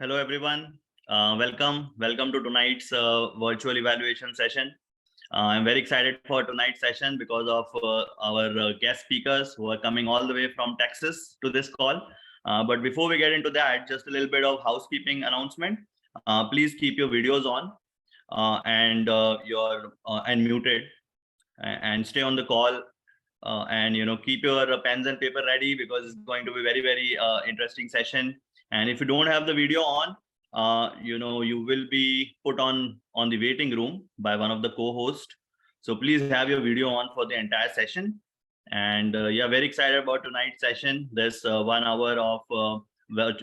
Hello, everyone. Welcome to tonight's virtual evaluation session. I'm very excited for tonight's session because of our guest speakers who are coming all the way from Texas to this call. But before we get into that, just a little bit of housekeeping announcement. Please keep your videos on and muted and stay on the call. And keep your pens and paper ready because it's going to be very interesting session. And if you don't have the video on, you will be put on the waiting room by one of the co-hosts. So please have your video on for the entire session. And very excited about tonight's session. There's 1 hour of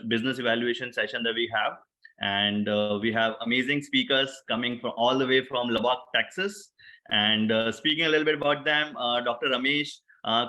business evaluation session that we have. And we have amazing speakers coming from all the way from Lubbock, Texas. And speaking a little bit about them, Dr. Ramesh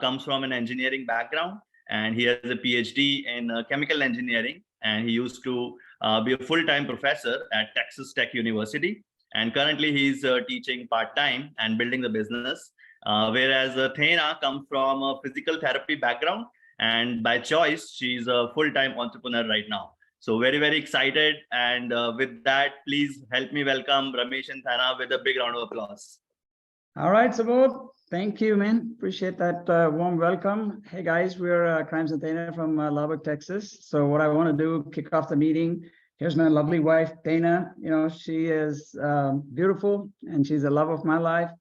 comes from an engineering background, and he has a PhD in chemical engineering, and he used to be a full-time professor at Texas Tech University. And currently he's teaching part-time and building the business. Whereas Thena comes from a physical therapy background, and by choice, she's a full-time entrepreneur right now. So very excited. And with that, please help me welcome Ramesh and Thena with a big round of applause. All right, Subodh. Thank you, man. Appreciate that warm welcome. Hey, guys, we're Krams and Thena from Lubbock, Texas. So what I want to do, kick off the meeting. Here's my lovely wife, Thena. You know, she is beautiful, and she's the love of my life.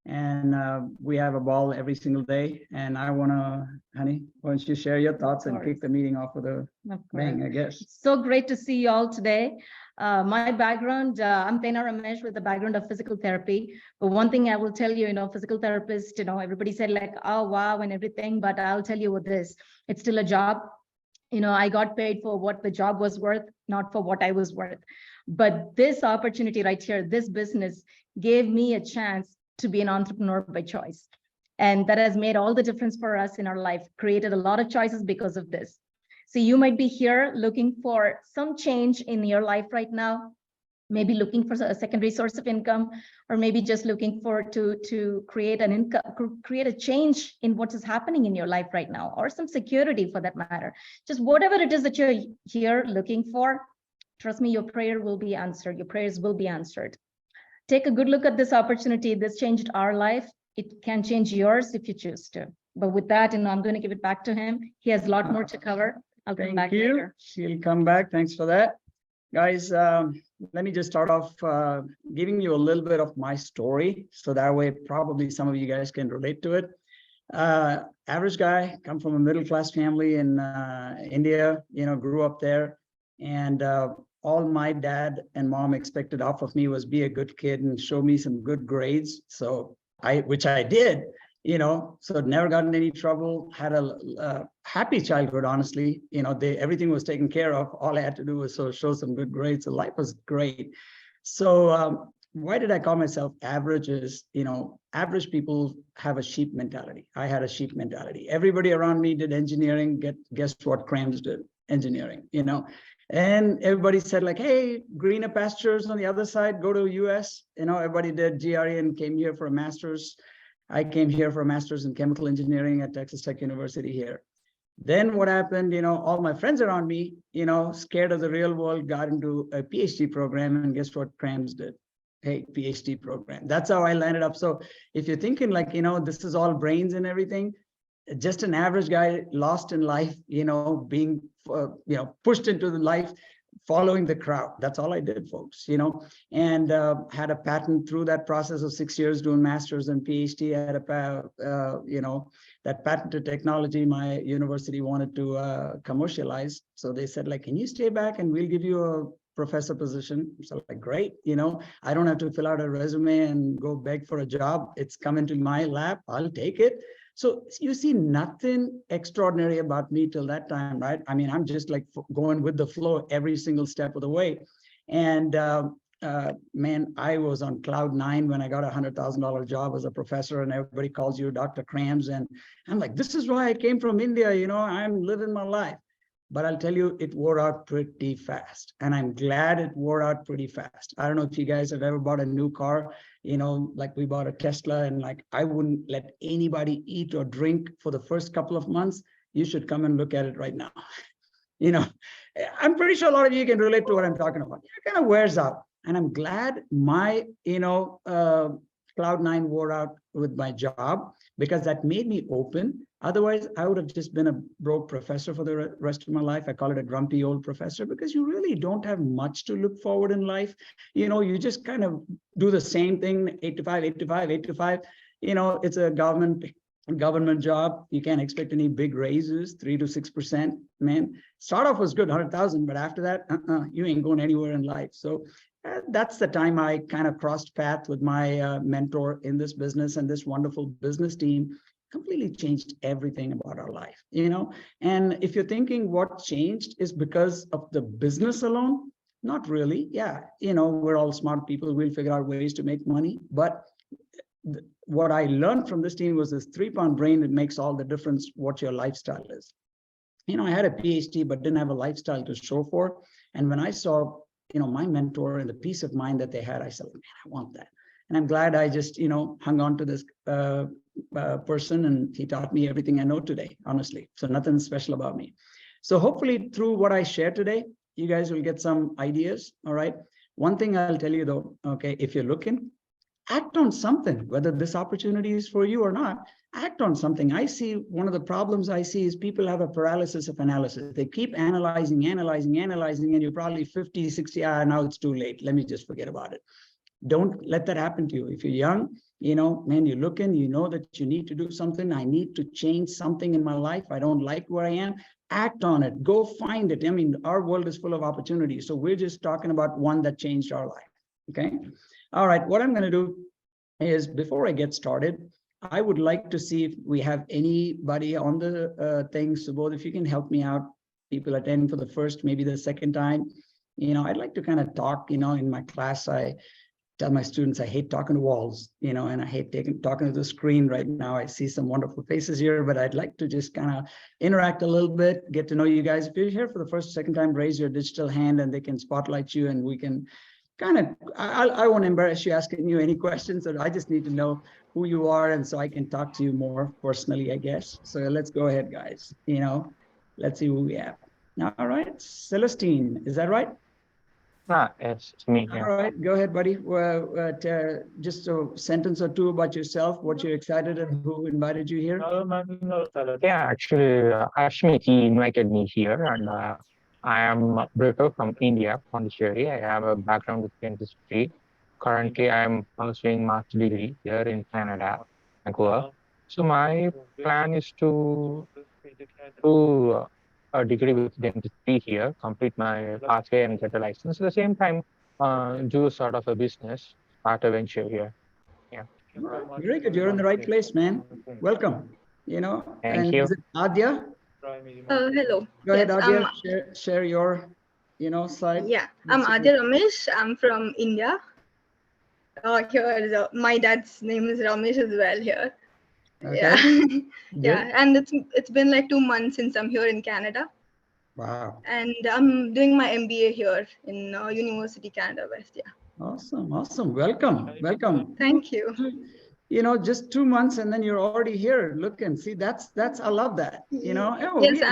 And we have a ball every single day. And I want to, honey, why don't you share your thoughts and kick the meeting off with a bang, I guess. So great to see you all today. My background, I'm Thena Ramesh with a background of physical therapy. But one thing I will tell you, physical therapist, everybody said like, oh, wow, and everything. But I'll tell you what this, it's still a job. I got paid for what the job was worth, not for what I was worth. But this opportunity right here, this business gave me a chance to be an entrepreneur by choice. And that has made all the difference for us in our life, created a lot of choices because of this. So you might be here looking for some change in your life right now, maybe looking for a secondary source of income, or maybe just looking for to create an income, create a change in what is happening in your life right now, or some security for that matter. Just whatever it is that you're here looking for, trust me, your prayer will be answered. Your prayers will be answered. Take a good look at this opportunity. This changed our life. It can change yours if you choose to. But with that, I'm going to give it back to him. He has a lot more to cover. I'll come back later. She'll come back. Thanks for that. Guys, let me just start off giving you a little bit of my story. So that way, probably some of you guys can relate to it. Average guy, come from a middle-class family in India, grew up there. And all my dad and mom expected off of me was be a good kid and show me some good grades. So which I did, so never got in any trouble, had a happy childhood, honestly. Everything was taken care of. All I had to do was show some good grades. So life was great. So why did I call myself average is, average people have a sheep mentality. I had a sheep mentality. Everybody around me did engineering. Guess what Krams did? Engineering, And everybody said like, hey, greener pastures on the other side, go to US. Everybody did GRE and came here for a master's. I came here for a master's in chemical engineering at Texas Tech University here. Then what happened, all my friends around me, scared of the real world, got into a PhD program, and guess what Krams did? Hey, PhD program. That's how I landed up. So if you're thinking like, this is all brains and everything, just an average guy lost in life, being, pushed into the life, following the crowd. That's all I did, folks, and had a patent through that process of 6 years doing master's and PhD. I had that patented technology my university wanted to commercialize. So they said like, can you stay back and we'll give you a professor position? So like, great, I don't have to fill out a resume and go beg for a job. It's come into my lap. I'll take it. So you see nothing extraordinary about me till that time, right? I mean, I'm just like going with the flow every single step of the way. And man, I was on cloud 9 when I got a $100,000 job as a professor, and everybody calls you Dr. Krams. And I'm like, this is why I came from India, I'm living my life. But I'll tell you, it wore out pretty fast. And I'm glad it wore out pretty fast. I don't know if you guys have ever bought a new car, like we bought a Tesla, and like, I wouldn't let anybody eat or drink for the first couple of months. You should come and look at it right now. I'm pretty sure a lot of you can relate to what I'm talking about. It kind of wears out. And I'm glad my, Cloud9 wore out with my job, because that made me open. Otherwise, I would have just been a broke professor for the rest of my life. I call it a grumpy old professor, because you really don't have much to look forward in life. You just kind of do the same thing, 8 to 5, 8 to 5, 8 to 5. It's a government job. You can't expect any big raises, 3 to 6%. Man, start off was good, 100,000, but after that, you ain't going anywhere in life. So that's the time I kind of crossed path with my mentor in this business, and this wonderful business team completely changed everything about our life, And if you're thinking what changed is because of the business alone, not really. Yeah, we're all smart people. We'll figure out ways to make money. But what I learned from this team was this 3-pound brain that makes all the difference what your lifestyle is. I had a PhD, but didn't have a lifestyle to show for. And when I saw my mentor and the peace of mind that they had, I said, man, I want that. And I'm glad I just, hung on to this person, and he taught me everything I know today, honestly. So nothing special about me. So hopefully through what I share today, you guys will get some ideas. All right. One thing I'll tell you though, okay, if you're looking, act on something, whether this opportunity is for you or not. Act on something. I see one of the problems I see is people have a paralysis of analysis. They keep analyzing, and you're probably 50, 60, now it's too late. Let me just forget about it. Don't let that happen to you. If you're young, man, you're looking, that you need to do something. I need to change something in my life. I don't like where I am. Act on it. Go find it. I mean, our world is full of opportunities. So we're just talking about one that changed our life. Okay. All right. What I'm going to do is, before I get started, I would like to see if we have anybody on the thing. So both, if you can help me out, people attending for the first, maybe the second time, I'd like to kind of talk, in my class, I tell my students, I hate talking to walls, and I hate talking to the screen right now. I see some wonderful faces here, but I'd like to just kind of interact a little bit, get to know you guys. If you're here for the first, second time, raise your digital hand and they can spotlight you, and we can kind of, I won't embarrass you asking you any questions. I just need to know who you are, and so I can talk to you more personally, I guess. So let's go ahead, guys. Let's see who we have. All right, Celestine, is that right? It's me. Yeah. All right, go ahead, buddy. Just a sentence or two about yourself, what you're excited and who invited you here. Yeah, actually, Ashmi, he invited me here, and I am Brito from India, Pondicherry. I have a background with dentistry. Currently, I am pursuing master's degree here in Canada, Vancouver. So my plan is to do a degree with dentistry here, complete my pathway and get a license. At the same time, do sort of a business, start a venture here. Yeah. Very good. You're in the right place, man. Welcome. Thank you. Is it Adya? Hello. Go ahead, Yes, Adya. Share your, slide. Yeah, I'm Adya Ramesh. I'm from India. Here, my dad's name is Ramesh as well here. Okay. Yeah, yeah, and it's been like 2 months since I'm here in Canada. Wow. And I'm doing my MBA here in University Canada West. Yeah. Awesome. Welcome. Thank you. Just 2 months and then you're already here. Look and see, that's I love that. Oh, yes,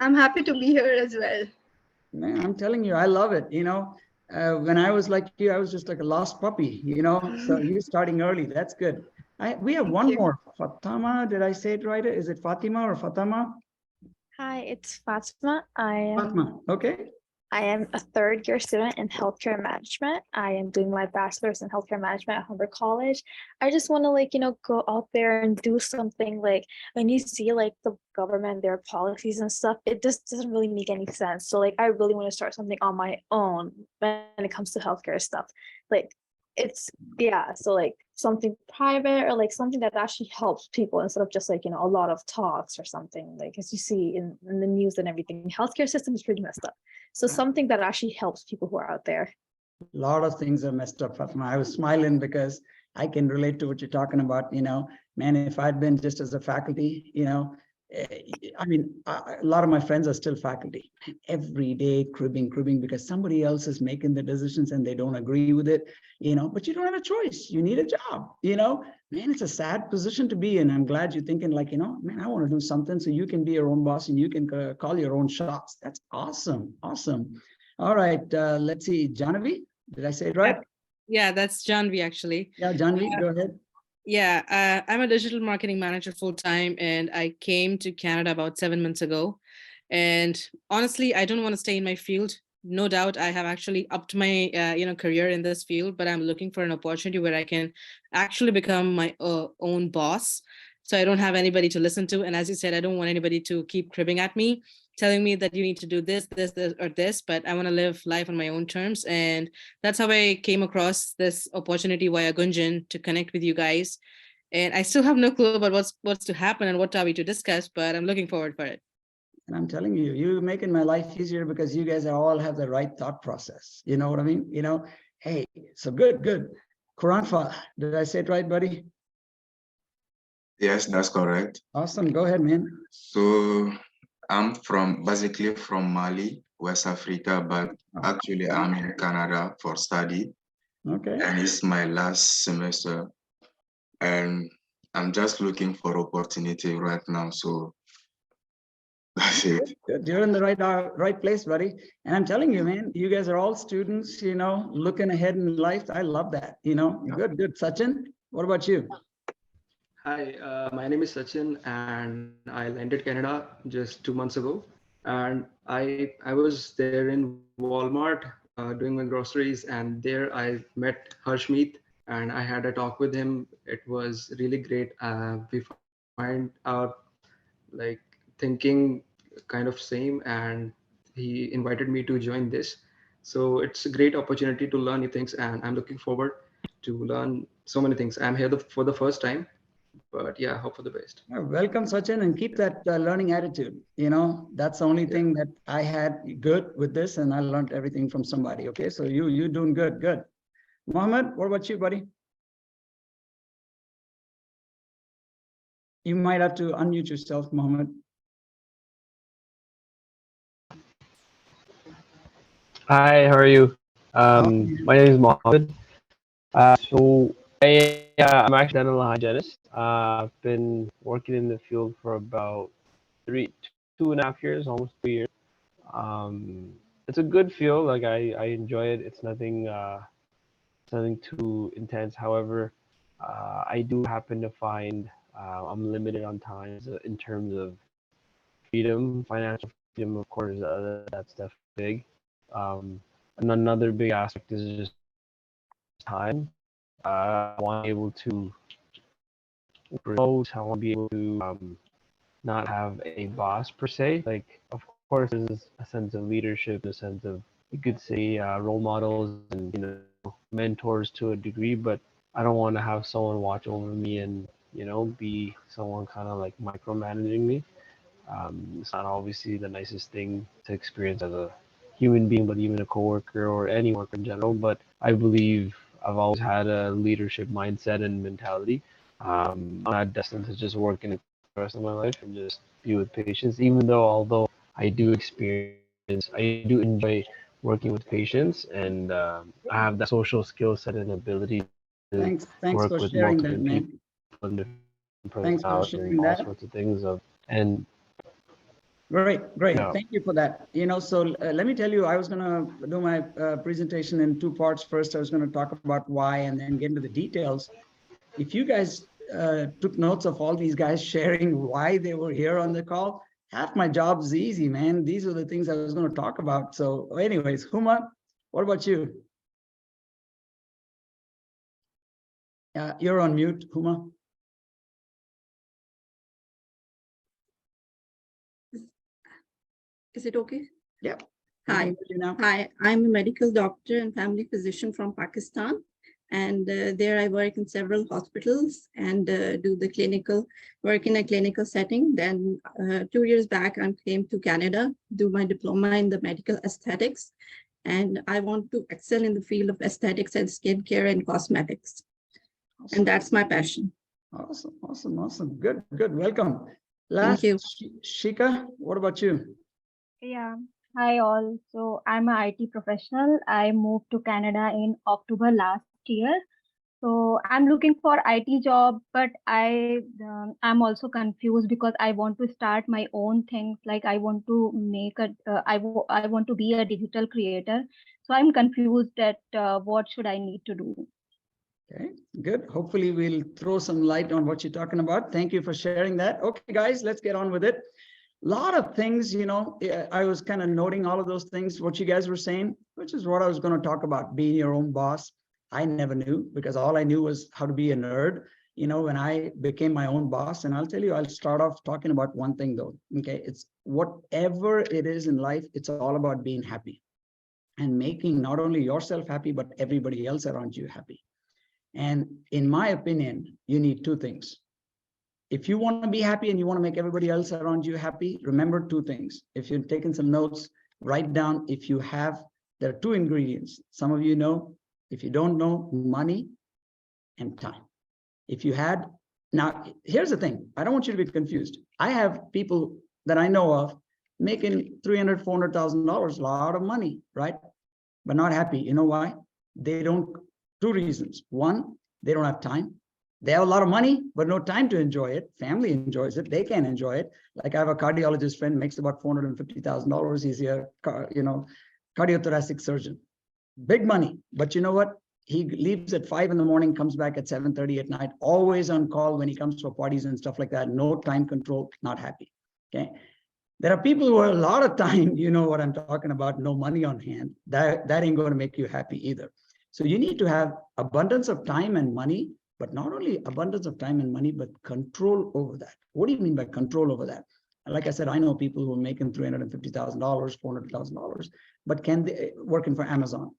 I'm happy to be here as well. Man, I'm telling you, I love it. When I was like you, I was just like a lost puppy, so you're starting early. That's good. We have one more. Fatima, did I say it right? Is it Fatima or Fatima? Hi, it's Fatima. Fatima, okay. I am a third-year student in healthcare management. I am doing my bachelor's in healthcare management at Humber College. I just want to go out there and do something. When you see the government, their policies and stuff, it just doesn't really make any sense. So I really want to start something on my own when it comes to healthcare stuff. So something private or something that actually helps people instead of just a lot of talks or something, as you see in the news and everything. Healthcare system is pretty messed up. So something that actually helps people who are out there. A lot of things are messed up, Fatima. I was smiling because I can relate to what you're talking about. Man, if I'd been just as a faculty, I mean, a lot of my friends are still faculty. Every day cribbing, because somebody else is making the decisions and they don't agree with it, but you don't have a choice. You need a job, man, it's a sad position to be in. I'm glad you're thinking like, man, I want to do something so you can be your own boss and you can call your own shots. That's awesome. Awesome. All right. Let's see. Janavi, did I say it right? Yeah, that's Janvi actually. Yeah, Janavi, go ahead. Yeah, I'm a digital marketing manager full-time, and I came to Canada about 7 months ago. And honestly, I don't want to stay in my field. No doubt, I have actually upped my career in this field, but I'm looking for an opportunity where I can actually become my own boss. So I don't have anybody to listen to. And as you said, I don't want anybody to keep cribbing at me, telling me that you need to do this, or this, but I want to live life on my own terms. And that's how I came across this opportunity via Gunjan to connect with you guys. And I still have no clue about what's to happen and what are we to discuss, but I'm looking forward for it. And I'm telling you, you're making my life easier because you guys all have the right thought process. You know what I mean? Hey, so good. Kuranfa, did I say it right, buddy? Yes, that's correct. Awesome. Go ahead, man. So I'm basically from Mali, West Africa, but actually I'm in Canada for study. Okay. And it's my last semester. And I'm just looking for opportunity right now. So that's it. Good. You're in the right place, buddy. And I'm telling you, man, you guys are all students, looking ahead in life. I love that, Good. Sachin, what about you? Hi, my name is Sachin, and I landed Canada just 2 months ago. And I was there in Walmart doing my groceries, and there I met Harshmeet, and I had a talk with him. It was really great. We find out like thinking kind of same, and he invited me to join this. So it's a great opportunity to learn new things, and I'm looking forward to learn so many things. I'm here for the first time. But yeah, hope for the best. Welcome, Sachin, and keep that learning attitude. That's the only thing that I had good with this, and I learned everything from somebody. Okay, so you doing good. Mohammed, what about you, buddy? You might have to unmute yourself, Mohammed. Hi, how are you? My name is Mohammed. So I'm actually a dental hygienist. I've been working in the field for about 2.5 years, almost 3 years. It's a good field. Like I enjoy it. It's nothing too intense. However, I do happen to find I'm limited on times in terms of freedom, financial freedom. Of course, that's definitely big. And another big aspect is just time. I want to be able to promote. I want to be able to not have a boss per se. Like, of course, there's a sense of leadership, a sense of, you could say, role models and mentors to a degree. But I don't want to have someone watch over me and be someone kind of like micromanaging me. It's not obviously the nicest thing to experience as a human being, but even a coworker or any worker in general. But I believe I've always had a leadership mindset and mentality. I'm not destined to just work in the rest of my life and just be with patients, even though although I do enjoy working with patients, and I have that social skill set and ability to Thanks work for with sharing multiple that, man. people and different Thanks for sharing and all that. sorts of things and Great. Yeah. Thank you for that. So let me tell you, I was going to do my presentation in 2 parts. First, I was going to talk about why and then get into the details. If you guys took notes of all these guys sharing why they were here on the call, half my job is easy, man. These are the things I was going to talk about. So anyways, Huma, what about you? You're on mute, Huma. Is it okay? Yeah. Hi. Hi, I'm a medical doctor and family physician from Pakistan. And there I work in several hospitals and do the work in a clinical setting. Then 2 years back, I came to Canada, do my diploma in the medical aesthetics. And I want to excel in the field of aesthetics and skincare and cosmetics. Awesome. And that's my passion. Awesome. Good. Welcome. Last, you. Shika, what about you? Yeah. Hi all. So I'm an IT professional. I moved to Canada in October last year. So I'm looking for IT job, but I'm also confused because I want to start my own things. Like I want to make I want to be a digital creator. So I'm confused that what should I need to do? Okay, good. Hopefully we'll throw some light on what you're talking about. Thank you for sharing that. Okay, guys, let's get on with it. A lot of things, I was kind of noting all of those things, what you guys were saying, which is what I was going to talk about, being your own boss. I never knew, because all I knew was how to be a nerd, when I became my own boss. And I'll tell you, I'll start off talking about one thing though. Okay, it's whatever it is in life, it's all about being happy and making not only yourself happy, but everybody else around you happy. And in my opinion, you need two things. If you want to be happy and you want to make everybody else around you happy, remember two things. If you're taking some notes, write down there are two ingredients. Some of you know, if you don't know, money and time. Now, here's the thing. I don't want you to be confused. I have people that I know of making $300,000, $400,000, a lot of money, right? But not happy. You know why? Two reasons. One, they don't have time. They have a lot of money, but no time to enjoy it. Family enjoys it. They can't enjoy it. Like I have a cardiologist friend, makes about $450,000. He's a, cardiothoracic surgeon. Big money. But you know what? He leaves at 5 in the morning, comes back at 7:30 at night, always on call when he comes for parties and stuff like that. No time control, not happy. Okay. There are people who have a lot of time, you know what I'm talking about, no money on hand. That ain't going to make you happy either. So you need to have abundance of time and money, but not only abundance of time and money, but control over that. What do you mean by control over that? Like I said, I know people who are making $350,000, $400,000, but can they working for Amazon?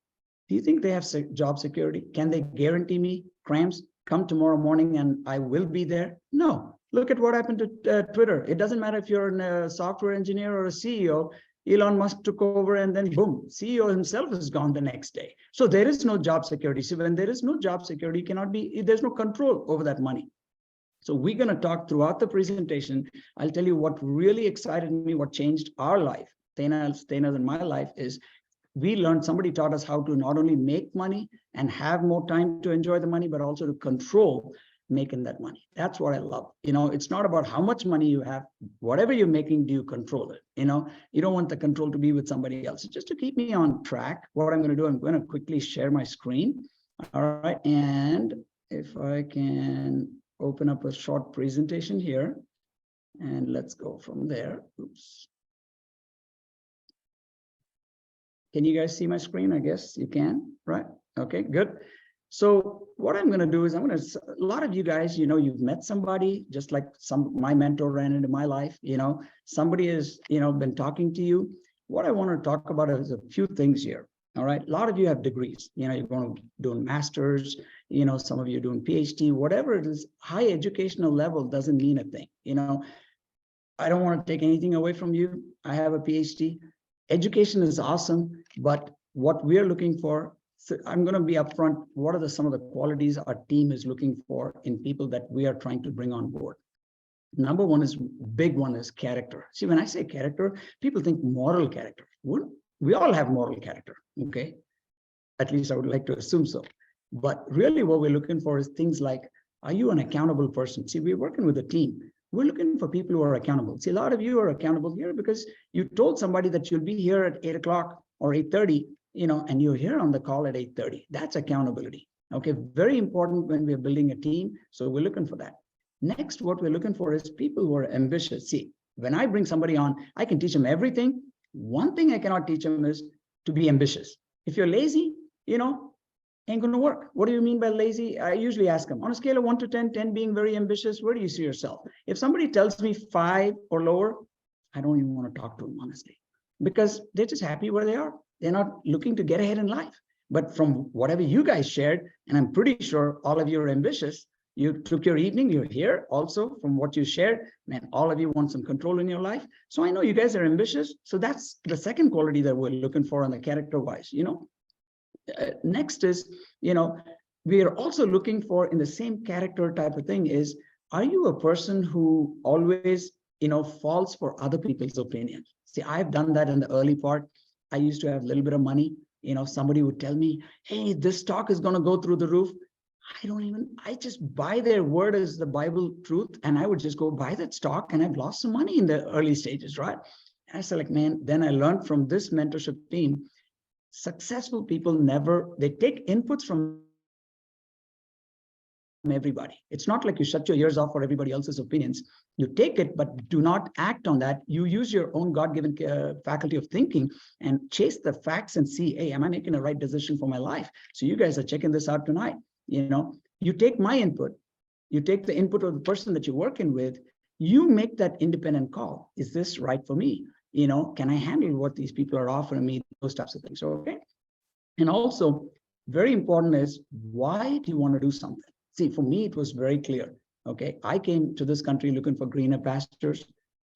Do you think they have job security? Can they guarantee me, Krams, come tomorrow morning and I will be there? No. Look at what happened to Twitter. It doesn't matter if you're a software engineer or a CEO. Elon Musk took over and then boom, CEO himself is gone the next day. So there is no job security. So when there is no job security, there's no control over that money. So we're going to talk throughout the presentation. I'll tell you what really excited me, what changed our life, Thena's and my life, is somebody taught us how to not only make money and have more time to enjoy the money, but also to control making that money. That's what I love. It's not about how much money you have. Whatever you're making, do you control it? You don't want the control to be with somebody else. Just to keep me on track, what I'm going to do, I'm going to quickly share my screen. All right. And if I can open up a short presentation here, and let's go from there. Oops. Can you guys see my screen? I guess you can, right? Okay, good. So what I'm going to do is a lot of you guys, you've met somebody, just like my mentor ran into my life, somebody has, been talking to you. What I want to talk about is a few things here. All right. A lot of you have degrees, you're going to do a master's, some of you are doing PhD, whatever it is. High educational level doesn't mean a thing. I don't want to take anything away from you. I have a PhD. Education is awesome, but what we're looking for, so I'm going to be upfront. What are some of the qualities our team is looking for in people that we are trying to bring on board? Big one is character. See, when I say character, people think moral character. We all have moral character, okay? At least I would like to assume so. But really what we're looking for is things like, are you an accountable person? See, we're working with a team. We're looking for people who are accountable. See, a lot of you are accountable here because you told somebody that you'll be here at 8 o'clock or 8:30, and you're here on the call at 8:30. That's accountability. Okay, very important when we're building a team. So we're looking for that. Next, what we're looking for is people who are ambitious. See, when I bring somebody on, I can teach them everything. One thing I cannot teach them is to be ambitious. If you're lazy, ain't going to work. What do you mean by lazy? I usually ask them on a scale of 1 to 10, 10 being very ambitious, where do you see yourself? If somebody tells me 5 or lower, I don't even want to talk to them, honestly, because they're just happy where they are. They're not looking to get ahead in life. But from whatever you guys shared, and I'm pretty sure all of you are ambitious, you took your evening, you're here also from what you shared, man, all of you want some control in your life. So I know you guys are ambitious. So that's the second quality that we're looking for on the character wise, Next is, we are also looking for in the same character type of thing is, are you a person who always, falls for other people's opinions. See, I've done that in the early part. I used to have a little bit of money. Somebody would tell me, hey, this stock is going to go through the roof. I just buy their word as the Bible truth. And I would just go buy that stock, and I've lost some money in the early stages, right? And I said, like, man, then I learned from this mentorship team, successful people they take inputs from everybody. It's not like you shut your ears off for everybody else's opinions. You take it, but do not act on that. You use your own God-given faculty of thinking and chase the facts and see, hey, am I making the right decision for my life? So you guys are checking this out tonight. You take my input, you take the input of the person that you're working with, you make that independent call. Is this right for me? Can I handle what these people are offering me? Those types of things, okay? And also, very important is, why do you want to do something? See, for me, it was very clear, okay? I came to this country looking for greener pastures.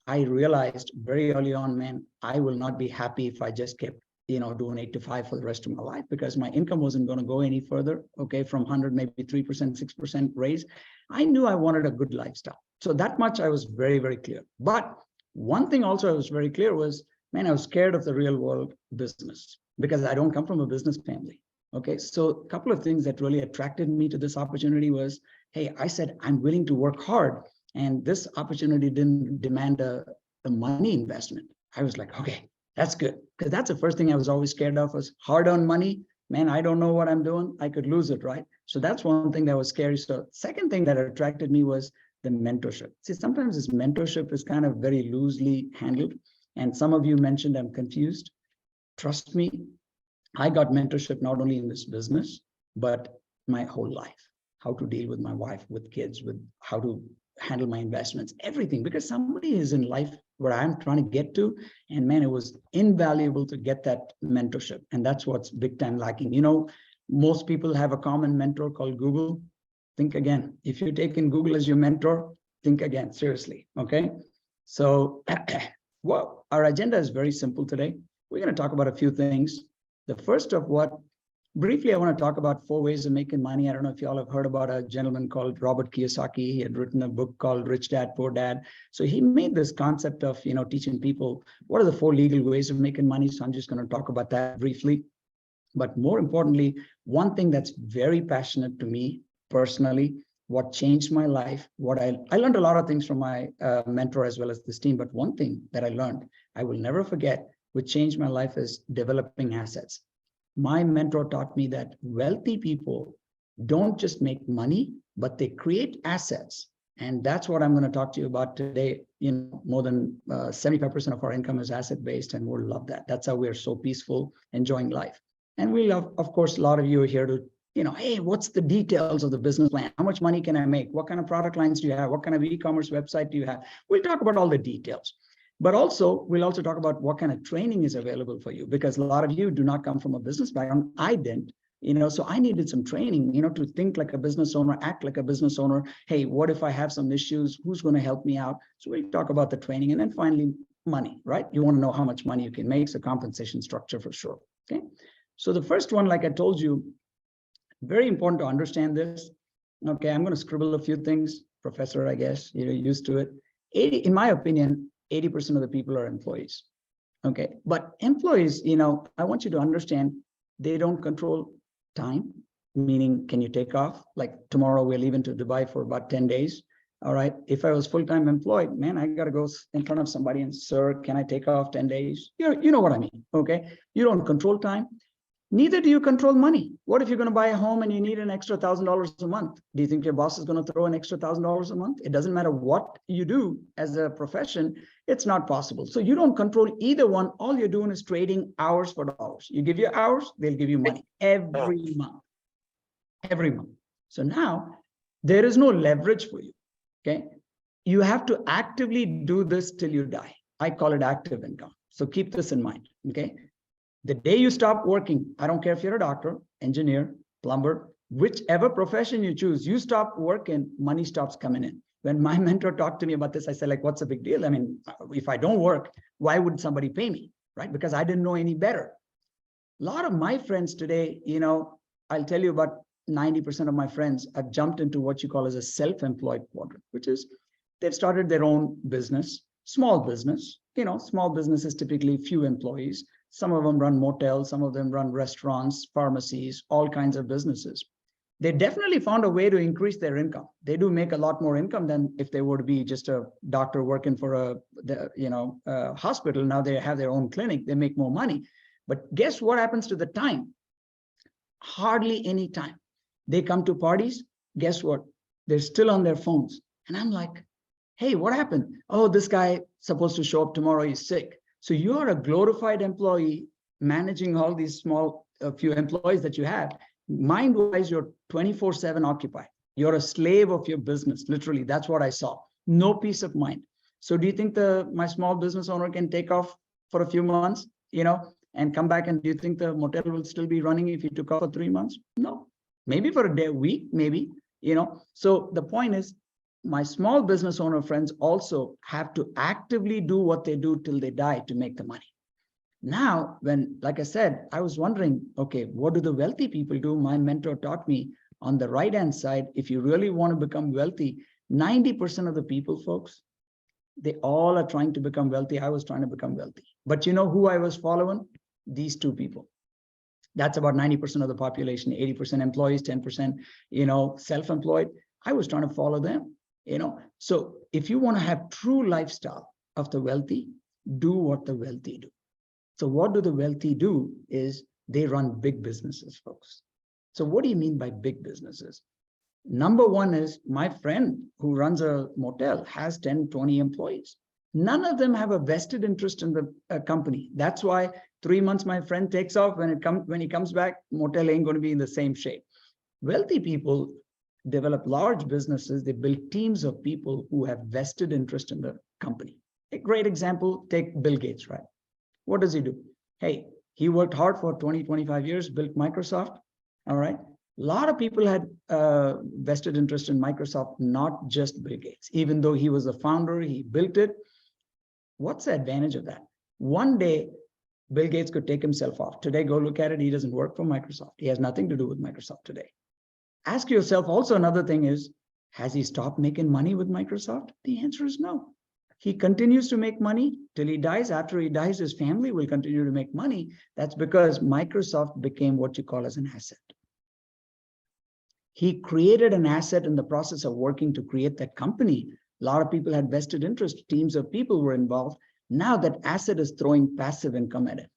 I realized very early on, man, I will not be happy if I just kept, doing 8 to 5 for the rest of my life, because my income wasn't going to go any further, okay? From 100, maybe 3%, 6% raise. I knew I wanted a good lifestyle. So that much I was very, very clear. But one thing also I was very clear was, man, I was scared of the real world business because I don't come from a business family. Okay, so a couple of things that really attracted me to this opportunity was, hey, I said, I'm willing to work hard. And this opportunity didn't demand a money investment. I was like, okay, that's good. Because that's the first thing I was always scared of, was hard-earned money. Man, I don't know what I'm doing. I could lose it, right? So that's one thing that was scary. So second thing that attracted me was the mentorship. See, sometimes this mentorship is kind of very loosely handled. And some of you mentioned I'm confused. Trust me, I got mentorship not only in this business, but my whole life. How to deal with my wife, with kids, with how to handle my investments, everything. Because somebody is in life where I'm trying to get to, and man, it was invaluable to get that mentorship. And that's what's big time lacking. Most people have a common mentor called Google. Think again. If you're taking Google as your mentor, think again, seriously, okay? So, well, our agenda is very simple today. We're going to talk about a few things. The first of briefly, I want to talk about 4 ways of making money. I don't know if you all have heard about a gentleman called Robert Kiyosaki. He had written a book called Rich Dad, Poor Dad. So he made this concept of, teaching people what are the 4 legal ways of making money. So I'm just going to talk about that briefly. But more importantly, one thing that's very passionate to me personally, what changed my life, I learned a lot of things from my mentor as well as this team. But one thing that I learned, I will never forget, which changed my life, is developing assets. My mentor taught me that wealthy people don't just make money, but they create assets. And that's what I'm going to talk to you about today. More than 75% of our income is asset-based, and we'll love that. That's how we're so peaceful, enjoying life. And we love, of course, a lot of you are here to, hey, what's the details of the business plan? How much money can I make? What kind of product lines do you have? What kind of e-commerce website do you have? We'll talk about all the details. But we'll also talk about what kind of training is available for you, because a lot of you do not come from a business background. I didn't, so I needed some training, to think like a business owner, act like a business owner. Hey, what if I have some issues? Who's going to help me out? So we'll talk about the training. And then finally, money, right? You want to know how much money you can make. So compensation structure for sure. Okay. So the first one, like I told you, very important to understand this. Okay, I'm going to scribble a few things. Professor, I guess, you're used to it. In my opinion, 80% of the people are employees. Okay, but employees, I want you to understand, they don't control time, meaning can you take off? Like tomorrow we're leaving to Dubai for about 10 days. All right, if I was full-time employed, man, I got to go in front of somebody and, sir, can I take off 10 days? You know what I mean, okay? You don't control time. Neither do you control money. What if you're going to buy a home and you need an extra $1,000 a month? Do you think your boss is going to throw an extra $1,000 a month? It doesn't matter what you do as a profession, it's not possible. So you don't control either one. All you're doing is trading hours for dollars. You give your hours, they'll give you money every month. Every month. So now there is no leverage for you. Okay. You have to actively do this till you die. I call it active income. So keep this in mind. Okay. The day you stop working, I don't care if you're a doctor, engineer, plumber, whichever profession you choose, you stop working, money stops coming in. When my mentor talked to me about this, I said, like, what's the big deal? I mean, if I don't work, why would somebody pay me? Right? Because I didn't know any better. A lot of my friends today, I'll tell you about 90% of my friends have jumped into what you call as a self-employed quadrant, which is they've started their own business. Small business, small business is typically few employees. Some of them run motels, some of them run restaurants, pharmacies, all kinds of businesses. They definitely found a way to increase their income. They do make a lot more income than if they were to be just a doctor working for a hospital. Now they have their own clinic, they make more money. But guess what happens to the time? Hardly any time. They come to parties, guess what? They're still on their phones. And I'm like, hey, what happened? Oh, this guy supposed to show up tomorrow, he's sick. So you're a glorified employee managing all these small few employees that you have. Mind-wise, you're 24/7 occupied. You're a slave of your business. Literally, that's what I saw. No peace of mind. So do you think my small business owner can take off for a few months, and come back, and do you think the motel will still be running if he took off for 3 months? No, maybe for a day, week, maybe, So the point is, my small business owner friends also have to actively do what they do till they die to make the money. Now, like I said, I was wondering, okay, what do the wealthy people do? My mentor taught me on the right-hand side, if you really want to become wealthy, 90% of the people, folks, they all are trying to become wealthy. I was trying to become wealthy. But you know who I was following? These two people. That's about 90% of the population, 80% employees, 10%, self-employed. I was trying to follow them, So if you want to have true lifestyle of the wealthy, do what the wealthy do. So what do the wealthy do is they run big businesses, folks. So what do you mean by big businesses? Number one is my friend who runs a motel has 10, 20 employees. None of them have a vested interest in the company. That's why 3 months my friend takes off. When he comes back, motel ain't going to be in the same shape. Wealthy people develop large businesses. They build teams of people who have vested interest in the company. A great example, take Bill Gates, right? What does he do? Hey, he worked hard for 20, 25 years, built Microsoft, all right? A lot of people had vested interest in Microsoft, not just Bill Gates. Even though he was the founder, he built it. What's the advantage of that? One day, Bill Gates could take himself off. Today, go look at it. He doesn't work for Microsoft. He has nothing to do with Microsoft today. Ask yourself also another thing is, has he stopped making money with Microsoft? The answer is no. He continues to make money till he dies. After he dies, his family will continue to make money. That's because Microsoft became what you call as an asset. He created an asset in the process of working to create that company. A lot of people had vested interest. Teams of people were involved. Now that asset is throwing passive income at it.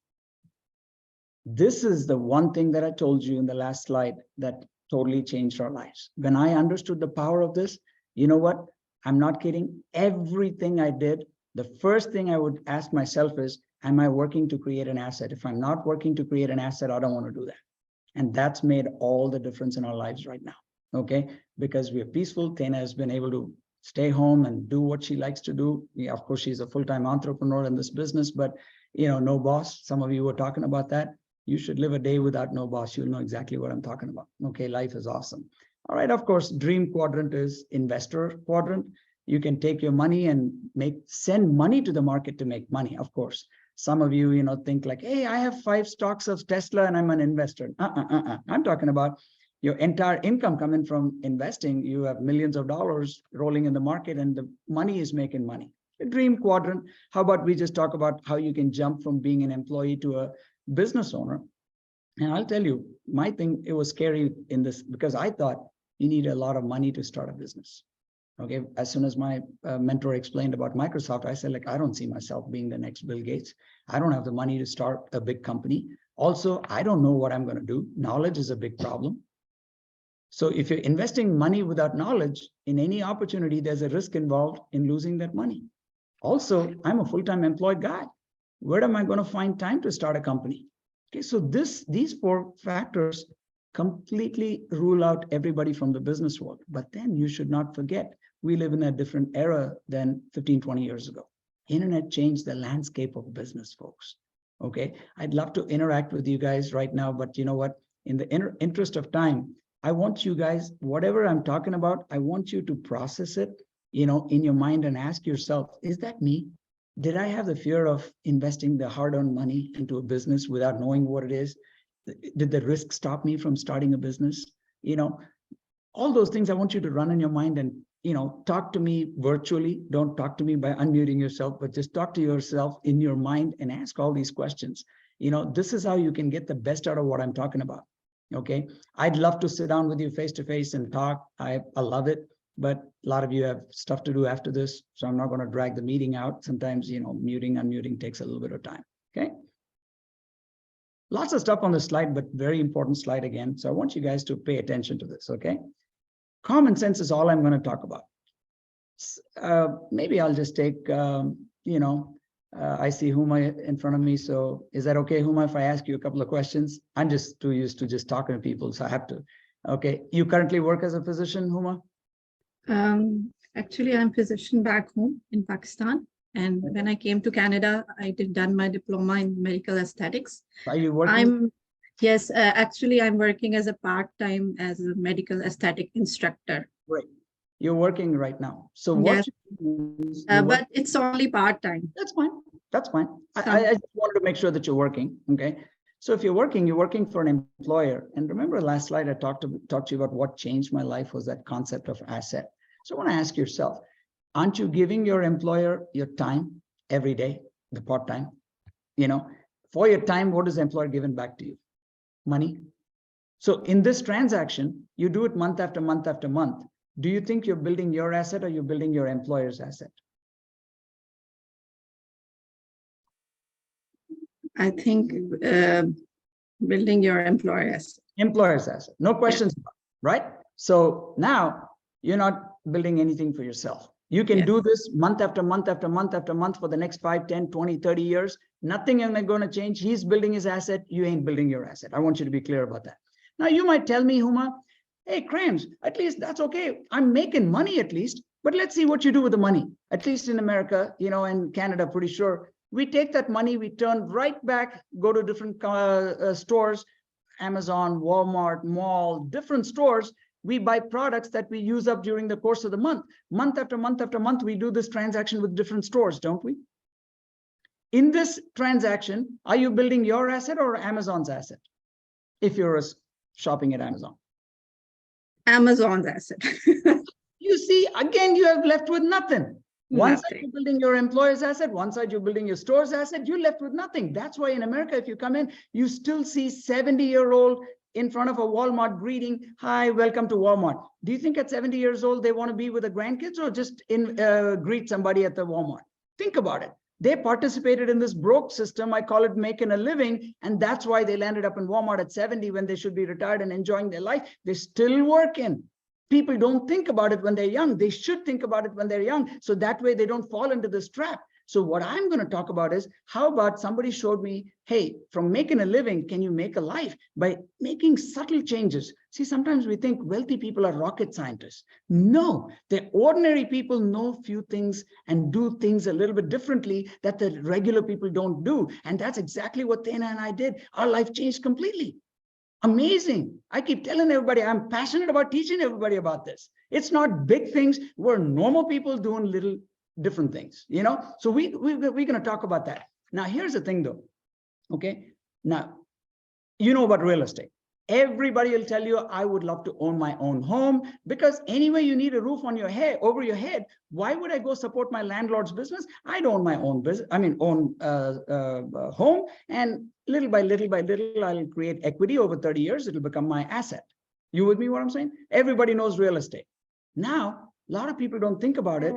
This is the one thing that I told you in the last slide that totally changed our lives. When I understood the power of this, you know what? I'm not kidding. Everything I did, the first thing I would ask myself is, am I working to create an asset? If I'm not working to create an asset, I don't want to do that. And that's made all the difference in our lives right now, okay? Because we're peaceful. Thena has been able to stay home and do what she likes to do. Yeah, of course, she's a full-time entrepreneur in this business, but no boss. Some of you were talking about that. You should live a day without no boss. You'll know exactly what I'm talking about. Okay, life is awesome. All right, of course, dream quadrant is investor quadrant. You can take your money and send money to the market to make money, of course. Some of you, think like, hey, I have 5 stocks of Tesla and I'm an investor. I'm talking about your entire income coming from investing. You have millions of dollars rolling in the market and the money is making money. A dream quadrant. How about we just talk about how you can jump from being an employee to a business owner? And I'll tell you, my thing, it was scary in this because I thought you need a lot of money to start a business. Okay, as soon as my mentor explained about Microsoft, I said, I don't see myself being the next Bill Gates. I don't have the money to start a big company. Also, I don't know what I'm going to do. Knowledge is a big problem. So if you're investing money without knowledge in any opportunity, there's a risk involved in losing that money. Also, I'm a full-time employed guy. Where am I going to find time to start a company? Okay, so these 4 factors completely rule out everybody from the business world. But then you should not forget, we live in a different era than 15, 20 years ago. Internet changed the landscape of business, folks. Okay, I'd love to interact with you guys right now, but you know what? In the interest of time, I want you guys, whatever I'm talking about, I want you to process it, in your mind and ask yourself, is that me? Did I have the fear of investing the hard-earned money into a business without knowing what it is? Did the risk stop me from starting a business? All those things I want you to run in your mind and talk to me virtually. Don't talk to me by unmuting yourself, but just talk to yourself in your mind and ask all these questions. This is how you can get the best out of what I'm talking about. Okay. I'd love to sit down with you face to face and talk. I love it, but a lot of you have stuff to do after this. So I'm not going to drag the meeting out. Sometimes, muting, unmuting takes a little bit of time. Okay. Lots of stuff on the slide, but very important slide again. So I want you guys to pay attention to this. Okay. Common sense is all I'm going to talk about. Maybe I'll just take, I see Huma in front of me. So is that okay, Huma, if I ask you a couple of questions? I'm just too used to just talking to people, so I have to. Okay. You currently work as a physician, Huma? Actually, I'm a physician back home in Pakistan. And when I came to Canada, I done my diploma in medical aesthetics. Are you working? Yes, actually, I'm working as a part-time as a medical aesthetic instructor. Right. You're working right now. So Yes. what? But it's only part-time. That's fine. That's fine. I just wanted to make sure that you're working. Okay. So if you're working for an employer. And remember last slide, I talked to you about what changed my life was that concept of asset. So I want to ask yourself, aren't you giving your employer your time every day, the part-time? For your time, what is the employer giving back to you? Money. So in this transaction, you do it month after month after month. Do you think you're building your asset or you're building your employer's asset? I think building your employer's asset. No questions, right? So now you're not building anything for yourself. You can do this month after month after month after month for the next 5, 10, 20, 30 years. Nothing is going to change. He's building his asset. You ain't building your asset. I want you to be clear about that. Now you might tell me, Huma, hey, Krams, at least that's okay. I'm making money at least, but let's see what you do with the money. At least in America, and Canada, pretty sure. We take that money, we turn right back, go to different stores, Amazon, Walmart, mall, different stores. We buy products that we use up during the course of the month. Month after month after month, we do this transaction with different stores, don't we? In this transaction, are you building your asset or Amazon's asset? If you're shopping at Amazon. Amazon's asset. You see, again, you have left with nothing. One side you're building your employer's asset, one side you're building your store's asset, you're left with nothing. That's why in America, if you come in, you still see 70-year-old in front of a Walmart greeting, hi, welcome to Walmart. Do you think at 70 years old, they want to be with the grandkids or just greet somebody at the Walmart? Think about it. They participated in this broke system. I call it making a living. And that's why they landed up in Walmart at 70 when they should be retired and enjoying their life. They're still working. People don't think about it when they're young. They should think about it when they're young. So that way they don't fall into this trap. So what I'm going to talk about is, how about somebody showed me, hey, from making a living, can you make a life by making subtle changes? See, sometimes we think wealthy people are rocket scientists. No, the ordinary people know few things and do things a little bit differently that the regular people don't do. And that's exactly what Thena and I did. Our life changed completely. Amazing. I keep telling everybody, I'm passionate about teaching everybody about this. It's not big things. We're normal people doing little different things, So we're going to talk about that. Now, here's the thing though. Okay. Now, you know about real estate. Everybody will tell you, I would love to own my own home, because anyway, you need a roof on your head, over your head. Why would I go support my landlord's business? I don't own my own business. Own home, and little by little, I'll create equity over 30 years. It'll become my asset. You with me what I'm saying? Everybody knows real estate. Now, a lot of people don't think about it.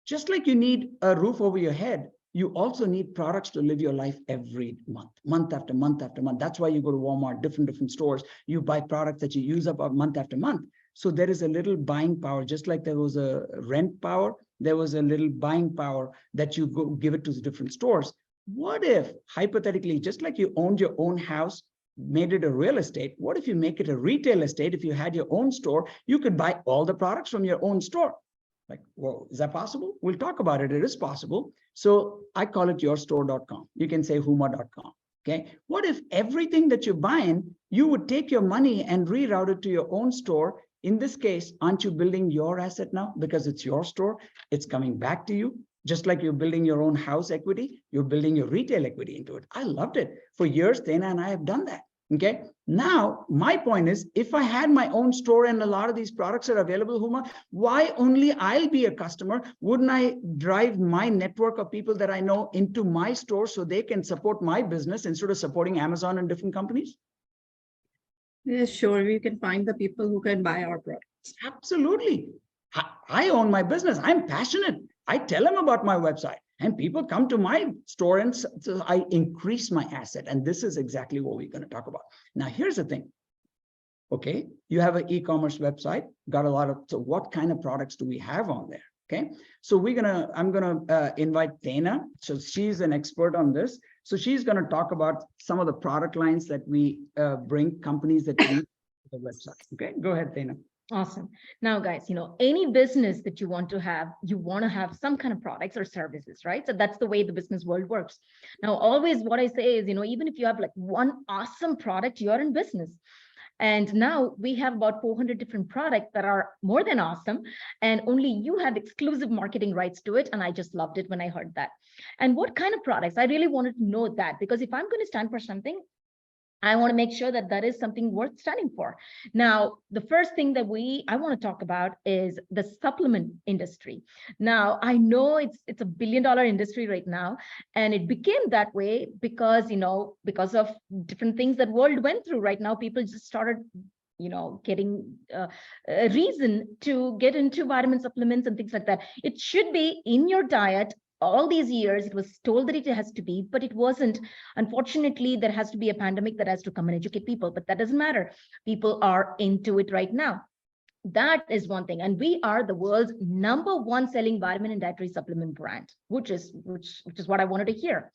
Just like you need a roof over your head, you also need products to live your life every month, month after month after month. That's why you go to Walmart, different stores. You buy products that you use up month after month. So there is a little buying power, just like there was a rent power, there was a little buying power that you go give it to the different stores. What if, hypothetically, just like you owned your own house, made it a real estate, what if you make it a retail estate? If you had your own store, you could buy all the products from your own store. Like, well, is that possible? We'll talk about it. It is possible. So I call it yourstore.com. You can say huma.com. Okay. What if everything that you're buying, you would take your money and reroute it to your own store? In this case, aren't you building your asset now? Because it's your store, it's coming back to you. Just like you're building your own house equity, you're building your retail equity into it. I loved it. For years, Thena and I have done that. Okay. Now, my point is, if I had my own store and a lot of these products are available, Huma, why only I'll be a customer? Wouldn't I drive my network of people that I know into my store so they can support my business instead of supporting Amazon and different companies? Yeah, sure. We can find the people who can buy our products. Absolutely. I own my business. I'm passionate. I tell them about my website and people come to my store and so I increase my asset. And this is exactly what we're going to talk about. Now, here's the thing. Okay, you have an e-commerce website, got a lot of, so what kind of products do we have on there? Okay, so I'm gonna invite Thena. So she's an expert on this. So she's gonna talk about some of the product lines that we bring companies that use the website. Okay, go ahead, Thena. Awesome. Now, guys, any business that you want to have some kind of products or services, right? So that's the way the business world works. Now, always what I say is, even if you have like one awesome product, you're in business. And now we have about 400 different products that are more than awesome. And only you have exclusive marketing rights to it. And I just loved it when I heard that. And what kind of products? I really wanted to know that, because if I'm going to stand for something, I want to make sure that that is something worth standing for. Now, the first thing that I want to talk about is the supplement industry. Now, I know it's a $1 billion industry right now, and it became that way because, because of different things that world went through. Right now, people just started getting a reason to get into vitamin supplements and things like that. It should be in your diet. All these years, it was told that it has to be, but it wasn't. Unfortunately, there has to be a pandemic that has to come and educate people, but that doesn't matter. People are into it right now. That is one thing. And we are the world's #1 selling vitamin and dietary supplement brand, which is what I wanted to hear.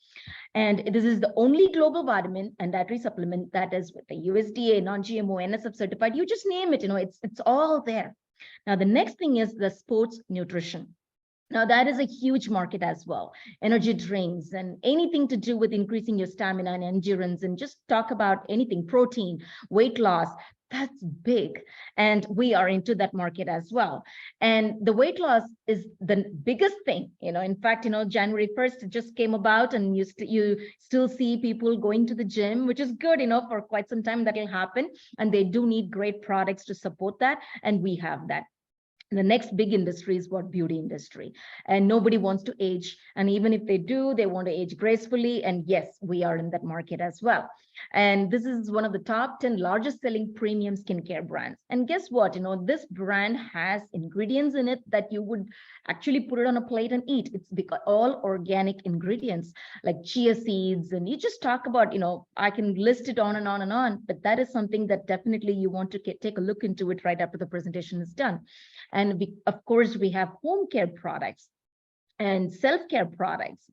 And this is the only global vitamin and dietary supplement that is with the USDA, non-GMO, NSF certified. You just name it, it's all there. Now, the next thing is the sports nutrition. Now, that is a huge market as well. Energy drinks and anything to do with increasing your stamina and endurance, and just talk about anything, protein, weight loss, that's big. And we are into that market as well. And the weight loss is the biggest thing. In fact, January 1st, it just came about, and you still see people going to the gym, which is good, for quite some time that will happen. And they do need great products to support that. And we have that. The next big industry is what beauty industry, and nobody wants to age. And even if they do, they want to age gracefully. And yes, we are in that market as well. And this is one of the top 10 largest selling premium skincare brands. And guess what? This brand has ingredients in it that you would actually put it on a plate and eat. It's because all organic ingredients like chia seeds. And you just talk about, I can list it on and on and on, but that is something that definitely you want to take a look into it right after the presentation is done. And of course, we have home care products and self-care products,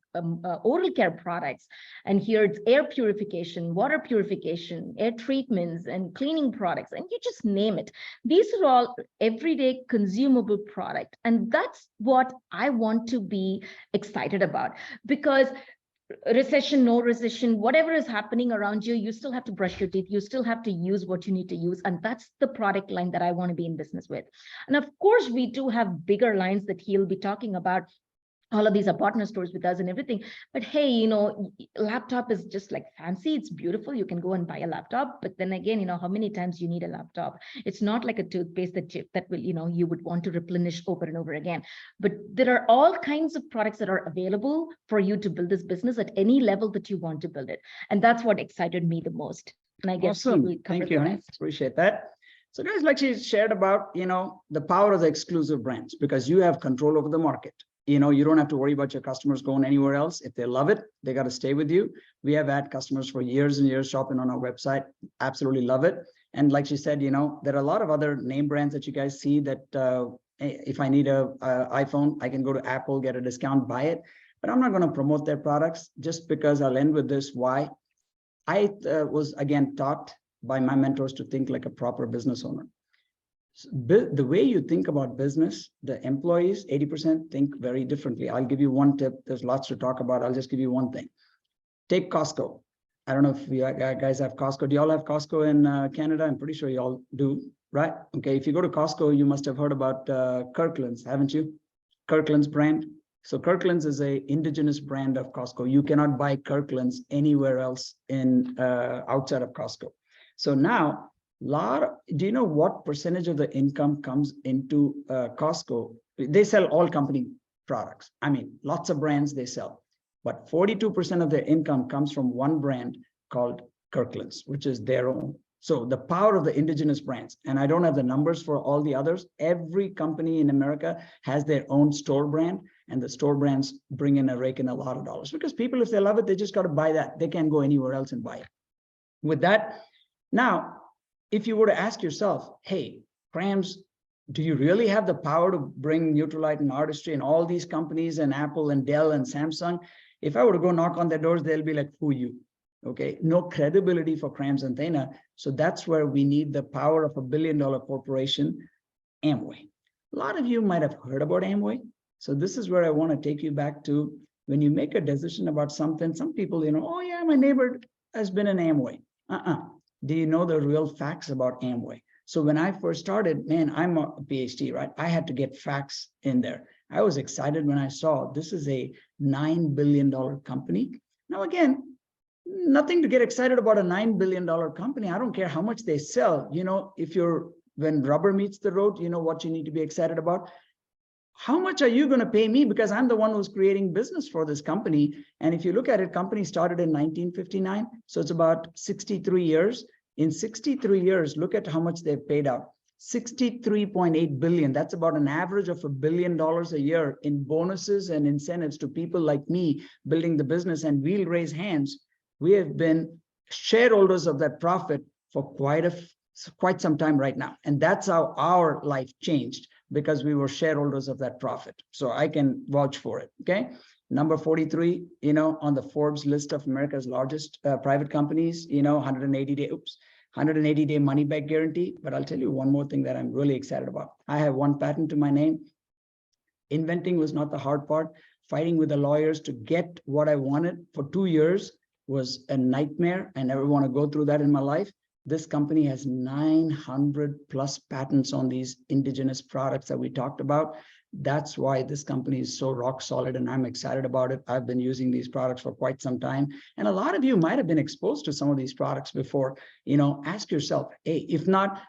oral care products. And here it's air purification, water purification, air treatments, and cleaning products, and you just name it. These are all everyday consumable product. And that's what I want to be excited about, because recession, no recession, whatever is happening around you, you still have to brush your teeth. You still have to use what you need to use. And that's the product line that I want to be in business with. And of course, we do have bigger lines that he'll be talking about. All of these are partner stores with us and everything. But hey, laptop is just like fancy. It's beautiful. You can go and buy a laptop. But then again, how many times you need a laptop? It's not like a toothpaste that will, you would want to replenish over and over again. But there are all kinds of products that are available for you to build this business at any level that you want to build it. And that's what excited me the most. And I guess awesome. Thank you, honey. Appreciate that. So guys, like she shared about, the power of the exclusive brands, because you have control over the market. You don't have to worry about your customers going anywhere else. If they love it, they got to stay with you. We have had customers for years and years shopping on our website. Absolutely love it. And like she said, there are a lot of other name brands that you guys see that if I need a iPhone, I can go to Apple, get a discount, buy it. But I'm not going to promote their products, just because I'll end with this. Why? I was, again, taught by my mentors to think like a proper business owner. The way you think about business, the employees, 80% think very differently. I'll give you one tip. There's lots to talk about. I'll just give you one thing. Take Costco. I don't know if you guys have Costco. Do you all have Costco in Canada? I'm pretty sure you all do, right? Okay, if you go to Costco, you must have heard about Kirkland's, haven't you? Kirkland's brand. So Kirkland's is a indigenous brand of Costco. You cannot buy Kirkland's anywhere else in outside of Costco. So now, do you know what percentage of the income comes into Costco? They sell all company products. I mean, lots of brands they sell, but 42% of their income comes from one brand called Kirkland's, which is their own. So the power of the indigenous brands, and I don't have the numbers for all the others. Every company in America has their own store brand, and the store brands bring in a rake in a lot of dollars because people, if they love it, they just got to buy that. They can't go anywhere else and buy it. With that, now, if you were to ask yourself, hey, Krams, do you really have the power to bring Nutrilite and Artistry and all these companies and Apple and Dell and Samsung? If I were to go knock on their doors, they'll be like, who are you? Okay, no credibility for Krams and Thena. So that's where we need the power of $1 billion corporation, Amway. A lot of you might have heard about Amway. So this is where I want to take you back to when you make a decision about something. Some people, oh yeah, my neighbor has been in Amway. Do you know the real facts about Amway? So when I first started, man, I'm a PhD, right? I had to get facts in there. I was excited when I saw this is a $9 billion company. Now, again, nothing to get excited about a $9 billion company. I don't care how much they sell. When rubber meets the road, you know what you need to be excited about? How much are you going to pay me? Because I'm the one who's creating business for this company. And if you look at it, company started in 1959. So it's about 63 years. In 63 years, look at how much they've paid out. 63.8 billion. That's about an average of $1 billion a year in bonuses and incentives to people like me building the business. And we'll raise hands. We have been shareholders of that profit for quite some time right now. And that's how our life changed, because we were shareholders of that profit. So I can vouch for it, okay? Number 43, on the Forbes list of America's largest private companies, 180-day money back guarantee. But I'll tell you one more thing that I'm really excited about. I have one patent to my name. Inventing was not the hard part. Fighting with the lawyers to get what I wanted for 2 years was a nightmare. I never want to go through that in my life. This company has 900 plus patents on these indigenous products that we talked about. That's why this company is so rock solid, and I'm excited about it. I've been using these products for quite some time. And a lot of you might have been exposed to some of these products before. Ask yourself, hey, if not,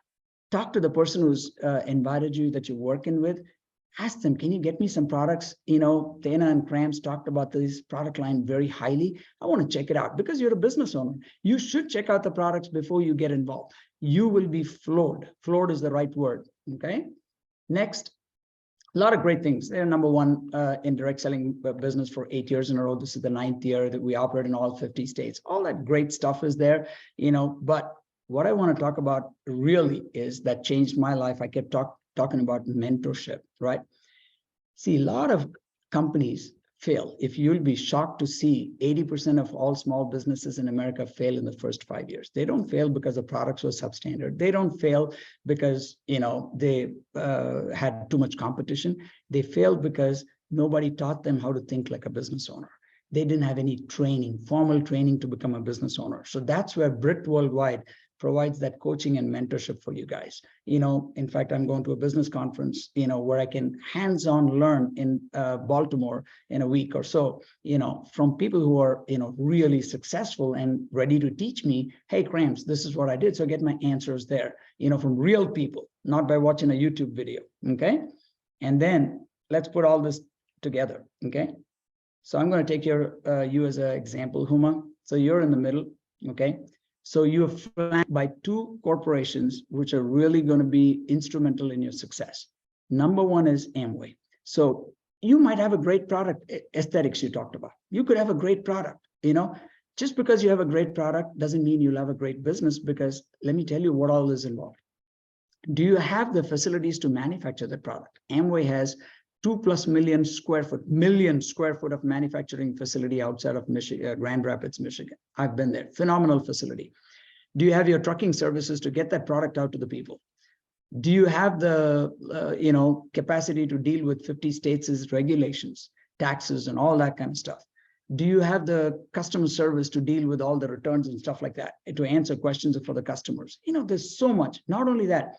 talk to the person who's invited you that you're working with. Ask them, can you get me some products? Thena and Krams talked about this product line very highly. I want to check it out because you're a business owner. You should check out the products before you get involved. You will be floored. Floored is the right word, okay? Next, a lot of great things. They're number one in direct selling business for 8 years in a row. This is the 9th year that we operate in all 50 states. All that great stuff is there, but what I want to talk about really is that changed my life. I kept talking about mentorship, right? See, a lot of companies fail. If you'll be shocked to see 80% of all small businesses in America fail in the first 5 years. They don't fail because the products were substandard. They don't fail because, they had too much competition. They failed because nobody taught them how to think like a business owner. They didn't have any training, formal training to become a business owner. So that's where Brit Worldwide provides that coaching and mentorship for you guys. In fact, I'm going to a business conference, where I can hands-on learn in Baltimore in a week or so, from people who are, really successful and ready to teach me, hey, Krams, this is what I did. So get my answers there, from real people, not by watching a YouTube video, okay? And then let's put all this together, okay? So I'm going to take you as an example, Huma. So you're in the middle, okay? So you're flanked by 2 corporations, which are really going to be instrumental in your success. Number one is Amway. So you might have a great product, aesthetics you talked about. You could have a great product, just because you have a great product doesn't mean you'll have a great business, because let me tell you what all is involved. Do you have the facilities to manufacture the product? Amway has 2+ million square foot of manufacturing facility outside of Michigan, Grand Rapids, Michigan. I've been there. Phenomenal facility. Do you have your trucking services to get that product out to the people? Do you have the capacity to deal with 50 states' regulations, taxes, and all that kind of stuff? Do you have the customer service to deal with all the returns and stuff like that, to answer questions for the customers? There's so much. Not only that,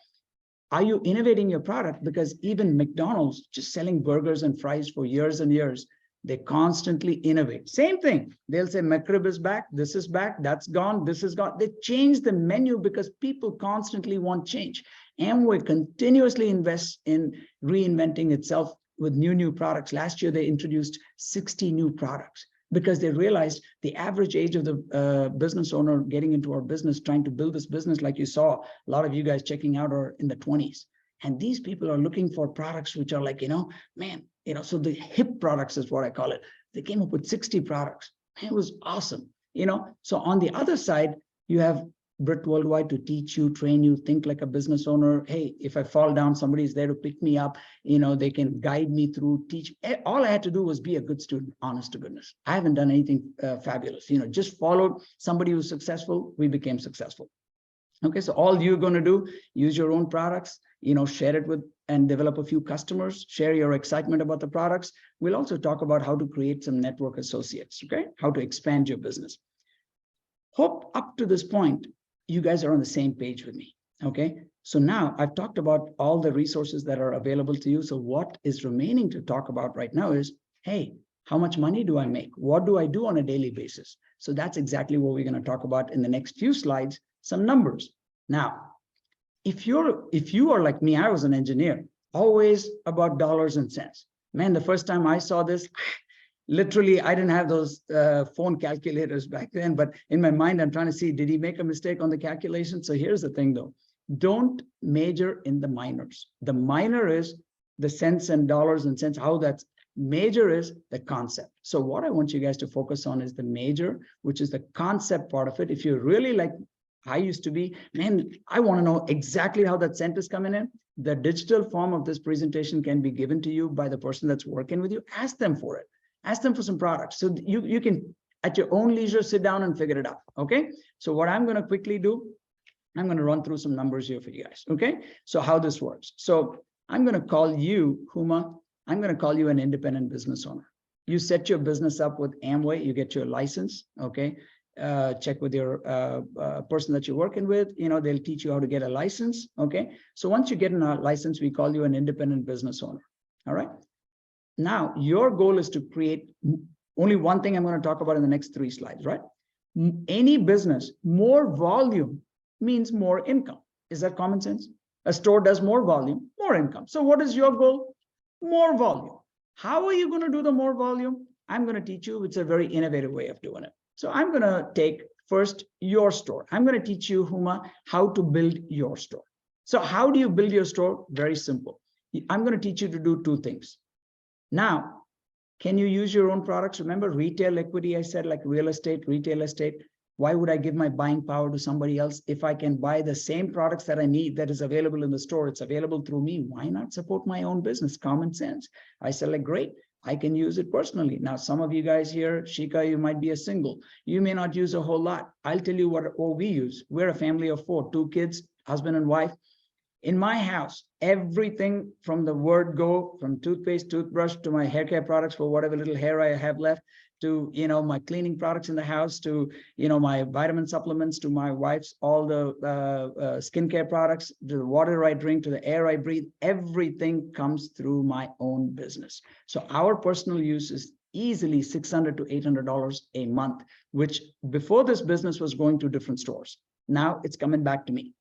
are you innovating your product? Because even McDonald's, just selling burgers and fries for years and years, They constantly innovate. Same thing. They'll say McRib is back, this is back, that's gone, this is gone. They change the menu because people constantly want change. Amway continuously invests in reinventing itself with new products. Last year, they introduced 60 new products because they realized the average age of the business owner getting into our business, trying to build this business, like you saw, a lot of you guys checking out are in the 20s. And these people are looking for products which are like, man, so the hip products is what I call it. They came up with 60 products. It was awesome, So on the other side, you have Brit Worldwide to teach you, train you, think like a business owner. Hey, if I fall down, somebody's there to pick me up. They can guide me through, teach. All I had to do was be a good student, honest to goodness. I haven't done anything fabulous. Just followed somebody who's successful. We became successful. Okay, so all you're going to do, use your own products, share it with and develop a few customers, share your excitement about the products. We'll also talk about how to create some network associates, okay? How to expand your business. Hope up to this point, you guys are on the same page with me, okay? So now I've talked about all the resources that are available to you. So what is remaining to talk about right now is, hey, how much money do I make? What do I do on a daily basis? So that's exactly what we're going to talk about in the next few slides, some numbers. Now, if you are like me, I was an engineer, always about dollars and cents. Man, the first time I saw this, literally, I didn't have those phone calculators back then, but in my mind, I'm trying to see, did he make a mistake on the calculation? So here's the thing though, don't major in the minors. The minor is the cents and dollars and cents, how that's major is the concept. So what I want you guys to focus on is the major, which is the concept part of it. If you're really like I used to be, man, I want to know exactly how that cent is coming in. The digital form of this presentation can be given to you by the person that's working with you. Ask them for it. Ask them for some products. So you can, at your own leisure, sit down and figure it out, okay? So what I'm going to quickly do, I'm going to run through some numbers here for you guys, okay? So how this works. So I'm going to call you, Huma, I'm going to call you an independent business owner. You set your business up with Amway, you get your license, okay? Check with your person that you're working with, they'll teach you how to get a license, okay? So once you get a license, we call you an independent business owner, all right? Now, your goal is to create only one thing I'm going to talk about in the next 3 slides, right? Any business, more volume means more income. Is that common sense? A store does more volume, more income. So what is your goal? More volume. How are you going to do the more volume? I'm going to teach you. It's a very innovative way of doing it. So I'm going to take first your store. I'm going to teach you, Huma, how to build your store. So how do you build your store? Very simple. I'm going to teach you to do 2 things. Now, can you use your own products? Remember retail equity, I said, like real estate, retail estate. Why would I give my buying power to somebody else if I can buy the same products that I need that is available in the store? It's available through me. Why not support my own business? Common sense. I said, like, great. I can use it personally. Now, some of you guys here, Shika, you might be a single. You may not use a whole lot. I'll tell you what we use. We're a family of 4, 2 kids, husband and wife. In my house, everything from the word go, from toothpaste, toothbrush, to my hair care products for whatever little hair I have left, to, my cleaning products in the house, to, my vitamin supplements, to my wife's, all the skincare products, to the water I drink, to the air I breathe, everything comes through my own business. So our personal use is easily $600 to $800 a month, which before this business was going to different stores. Now it's coming back to me.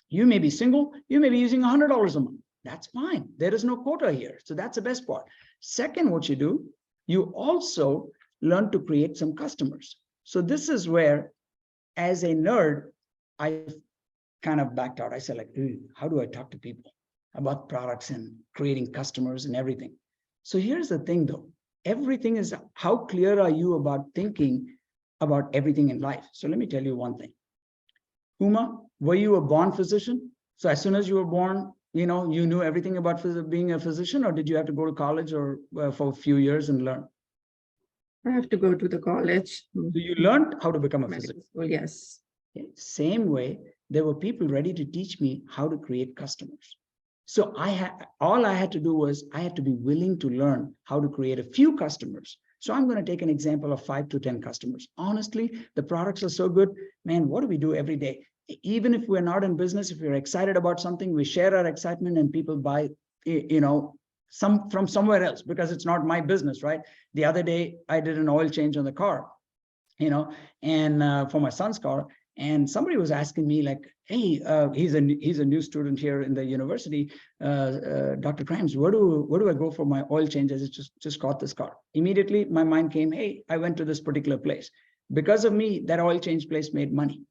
You may be single, you may be using $100 a month. That's fine. There is no quota here. So that's the best part. Second, what you do, you also learn to create some customers. So this is where, as a nerd, I kind of backed out. I said, like, how do I talk to people about products and creating customers and everything? So here's the thing though. Everything is, how clear are you about thinking about everything in life? So let me tell you one thing. Huma, were you a born physician? So as soon as you were born, you knew everything about being a physician, or did you have to go to college or for a few years and learn? I have to go to the college. So you learned how to become a physician? Well, yes. Okay. Same way, there were people ready to teach me how to create customers. So all I had to do was I had to be willing to learn how to create a few customers. So I'm going to take an example of 5 to 10 customers. Honestly, the products are so good, man. What do we do every day? Even if we're not in business, if we're excited about something, we share our excitement and people buy, from somewhere else because it's not my business, right? The other day I did an oil change on the car, and for my son's car, and somebody was asking me like, hey, he's a new student here in the university, Dr. Krams, where do I go for my oil change? I just got this car. Immediately my mind came, hey, I went to this particular place. Because of me, that oil change place made money.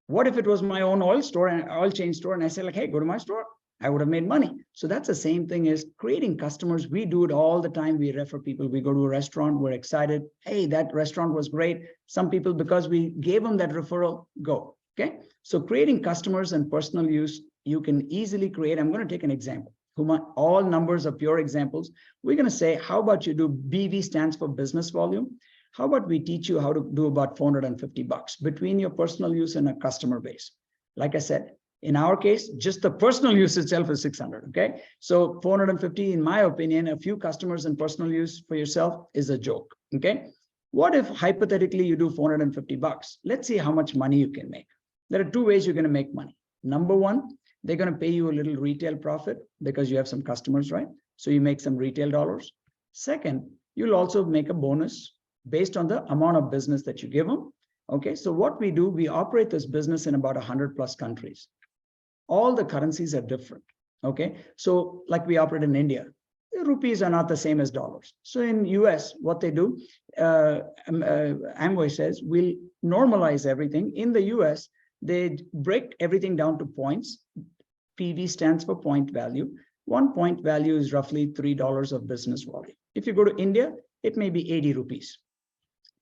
What if it was my own oil store and oil change store, and I said like, hey, go to my store? I would have made money. So that's the same thing as creating customers. We do it all the time. We refer people. We go to a restaurant. We're excited. Hey, that restaurant was great. Some people, because we gave them that referral, go. Okay. So creating customers and personal use, you can easily create. I'm going to take an example. All numbers are pure examples. We're going to say, how about you do BV stands for business volume? How about we teach you how to do about $450 between your personal use and a customer base? Like I said, in our case, just the personal use itself is 600. Okay. So 450, in my opinion, a few customers and personal use for yourself is a joke. Okay. What if hypothetically you do $450? Let's see how much money you can make. There are two ways you're going to make money. Number one, they're going to pay you a little retail profit because you have some customers, right? So you make some retail dollars. Second, you'll also make a bonus based on the amount of business that you give them. Okay, so what we do, we operate this business in about 100+ countries. All the currencies are different. Okay, so like we operate in India, the rupees are not the same as dollars. So in US, what they do, Amway says, we'll normalize everything. In the US, they break everything down to points. PV stands for point value. 1 point value is roughly $3 of business volume. If you go to India, it may be 80 rupees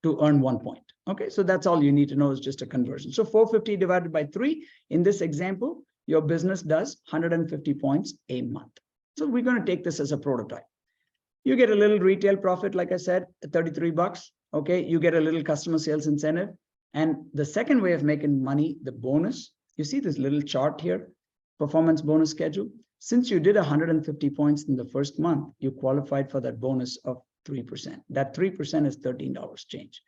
to earn 1 point. Okay, so that's all you need to know is just a conversion. So 450 divided by 3, in this example, your business does 150 points a month. So we're going to take this as a prototype. You get a little retail profit, like I said, $33. Okay, you get a little customer sales incentive. And the second way of making money, the bonus, you see this little chart here, performance bonus schedule. Since you did 150 points in the first month, you qualified for that bonus of 3%. That 3% is $13 change.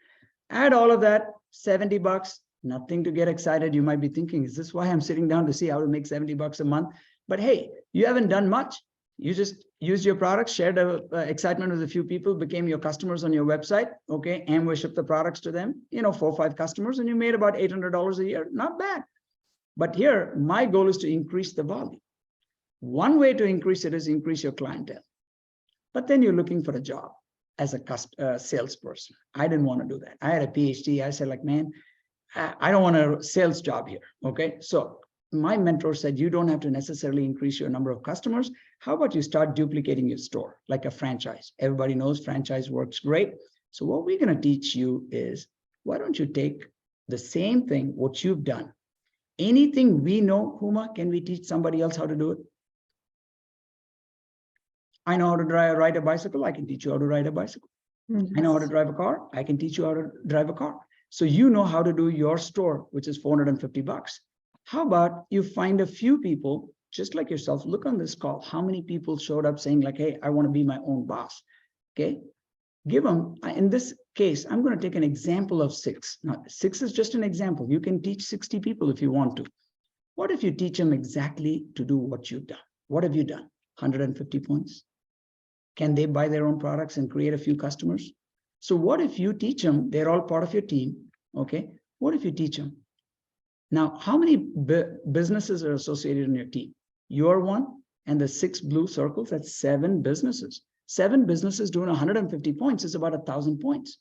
Add all of that, $70, nothing to get excited. You might be thinking, is this why I'm sitting down to see how to make $70 a month? But hey, you haven't done much. You just used your products, shared excitement with a few people, became your customers on your website. Okay, Amway shipped the products to them, 4 or 5 customers, and you made about $800 a year. Not bad. But here, my goal is to increase the volume. One way to increase it is increase your clientele. But then you're looking for a job as a salesperson. I didn't want to do that. I had a PhD. I said like, man, I don't want a sales job here. Okay. So my mentor said, you don't have to necessarily increase your number of customers. How about you start duplicating your store like a franchise? Everybody knows franchise works great. So what we're going to teach you is, why don't you take the same thing, what you've done, anything we know, Huma, can we teach somebody else how to do it? I know how to ride a bicycle. I can teach you how to ride a bicycle. Mm-hmm. I know how to drive a car. I can teach you how to drive a car. So you know how to do your store, which is $450. How about you find a few people just like yourself? Look on this call. How many people showed up saying like, hey, I want to be my own boss? Okay. Give them, in this case, I'm going to take an example of 6. Now, 6 is just an example. You can teach 60 people if you want to. What if you teach them exactly to do what you've done? What have you done? 150 points. Can they buy their own products and create a few customers? So what if you teach them, they're all part of your team, okay? What if you teach them? Now, how many businesses are associated in your team? You're one, and the 6 blue circles, that's 7 businesses. 7 businesses doing 150 points is about 1,000 points.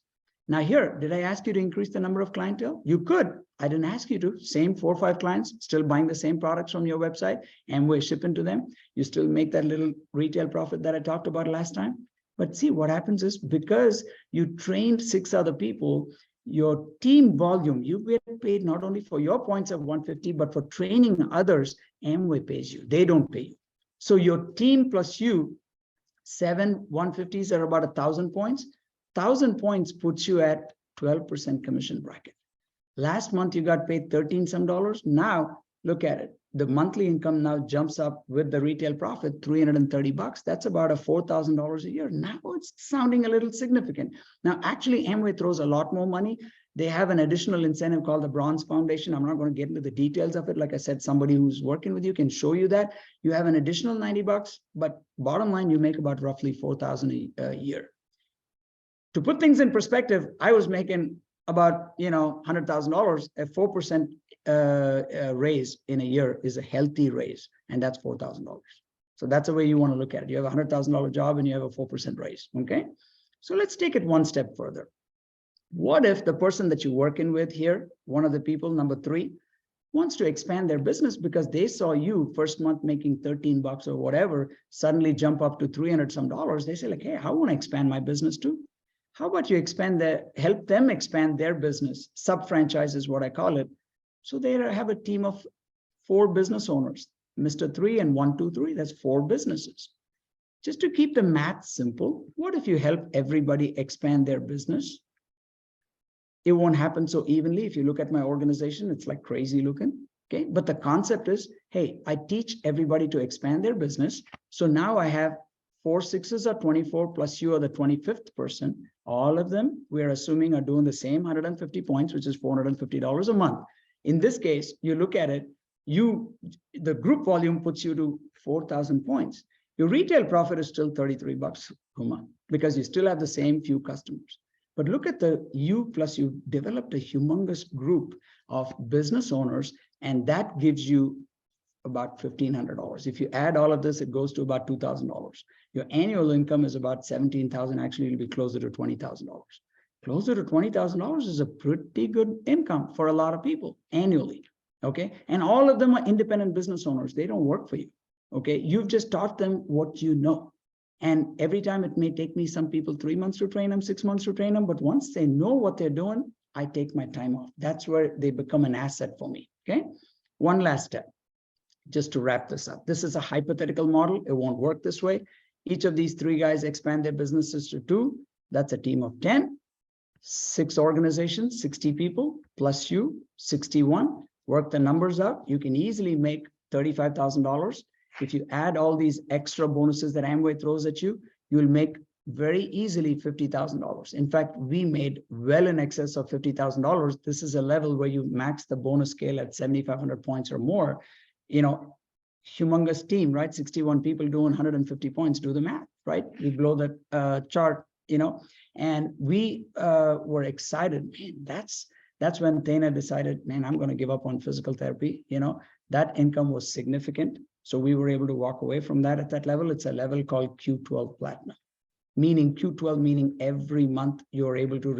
Now here, did I ask you to increase the number of clientele? You could. I didn't ask you to. Same 4 or 5 clients, still buying the same products from your website, and we're shipping to them. You still make that little retail profit that I talked about last time. But see, what happens is because you trained 6 other people, your team volume, you get paid not only for your points of 150, but for training others, Amway pays you. They don't pay you. So your team plus you, 7 150s are about 1,000 points. 1,000 points puts you at 12% commission bracket. Last month, you got paid $13 some. Now, look at it. the monthly income now jumps up with the retail profit, $330. That's about a $4,000 a year. Now it's sounding a little significant. Now, actually, Amway throws a lot more money. They have an additional incentive called the Bronze Foundation. I'm not going to get into the details of it. Like I said, somebody who's working with you can show you that. You have an additional $90, but bottom line, you make about roughly $4,000 a year. To put things in perspective, I was making about $100,000. A 4% raise in a year is a healthy raise, and that's $4,000. So that's the way you want to look at it. You have a $100,000 job and you have a 4% raise. Okay, so let's take it one step further. What if the person that you're working with here, one of the people, number 3, wants to expand their business because they saw you first month making $13 or whatever, suddenly jump up to $300 some dollars. They say like, hey, I want to expand my business too. How about you help them expand their business? Sub-franchise is what I call it. So they have a team of 4 business owners, Mr. 3 and 1, 2, 3. That's 4 businesses. Just to keep the math simple, what if you help everybody expand their business? It won't happen so evenly. If you look at my organization, it's like crazy looking. Okay, but the concept is, hey, I teach everybody to expand their business. So now I have 4 6s are 24, plus you are the 25th person. All of them, we're assuming, are doing the same 150 points, which is $450 a month. In this case, you look at it, the group volume puts you to 4,000 points. Your retail profit is still $33 a month because you still have the same few customers. But look at you developed a humongous group of business owners, and that gives you about $1,500. If you add all of this, it goes to about $2,000. Your annual income is about $17,000. Actually, it'll be closer to $20,000. Closer to $20,000 is a pretty good income for a lot of people annually. Okay, and all of them are independent business owners. They don't work for you. Okay, you've just taught them what you know. And every time it may take me, some people 3 months to train them, 6 months to train them. But once they know what they're doing, I take my time off. That's where they become an asset for me. Okay. One last step, just to wrap this up. This is a hypothetical model. It won't work this way. Each of these 3 guys expand their businesses to 2. That's a team of 10, 6 organizations, 60 people, plus you, 61. Work the numbers out. You can easily make $35,000. If you add all these extra bonuses that Amway throws at you, you'll make very easily $50,000. In fact, we made well in excess of $50,000. This is a level where you max the bonus scale at 7,500 points or more. Humongous team, right? 61 people doing 150 points. Do the math, right? We blow that chart, and we were excited. Man, that's when Thena decided, man, I'm going to give up on physical therapy. That income was significant. So we were able to walk away from that at that level. It's a level called Q12 Platinum, meaning Q12, meaning every month you're able to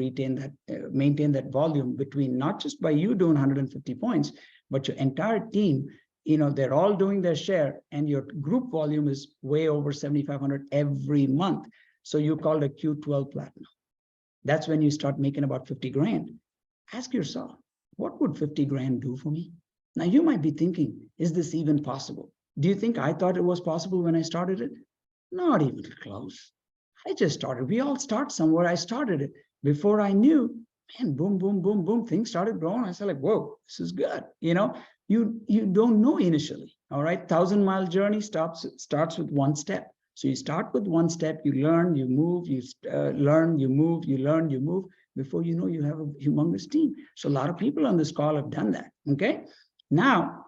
maintain that volume between not just by you doing 150 points, but your entire team, they're all doing their share, and your group volume is way over 7,500 every month. So you call it Q12 Platinum. That's when you start making about 50 grand. Ask yourself, what would 50 grand do for me? Now you might be thinking, is this even possible? Do you think I thought it was possible when I started it? Not even close. I just started. We all start somewhere. I started it. Before I knew, man, boom, boom, boom, boom, things started growing. I said like, whoa, this is good. You don't know initially, all right? 1,000-mile journey starts with one step. So you start with one step, you learn, you move, you learn, you move, you learn, you move. Before you know, you have a humongous team. So a lot of people on this call have done that, okay? Now,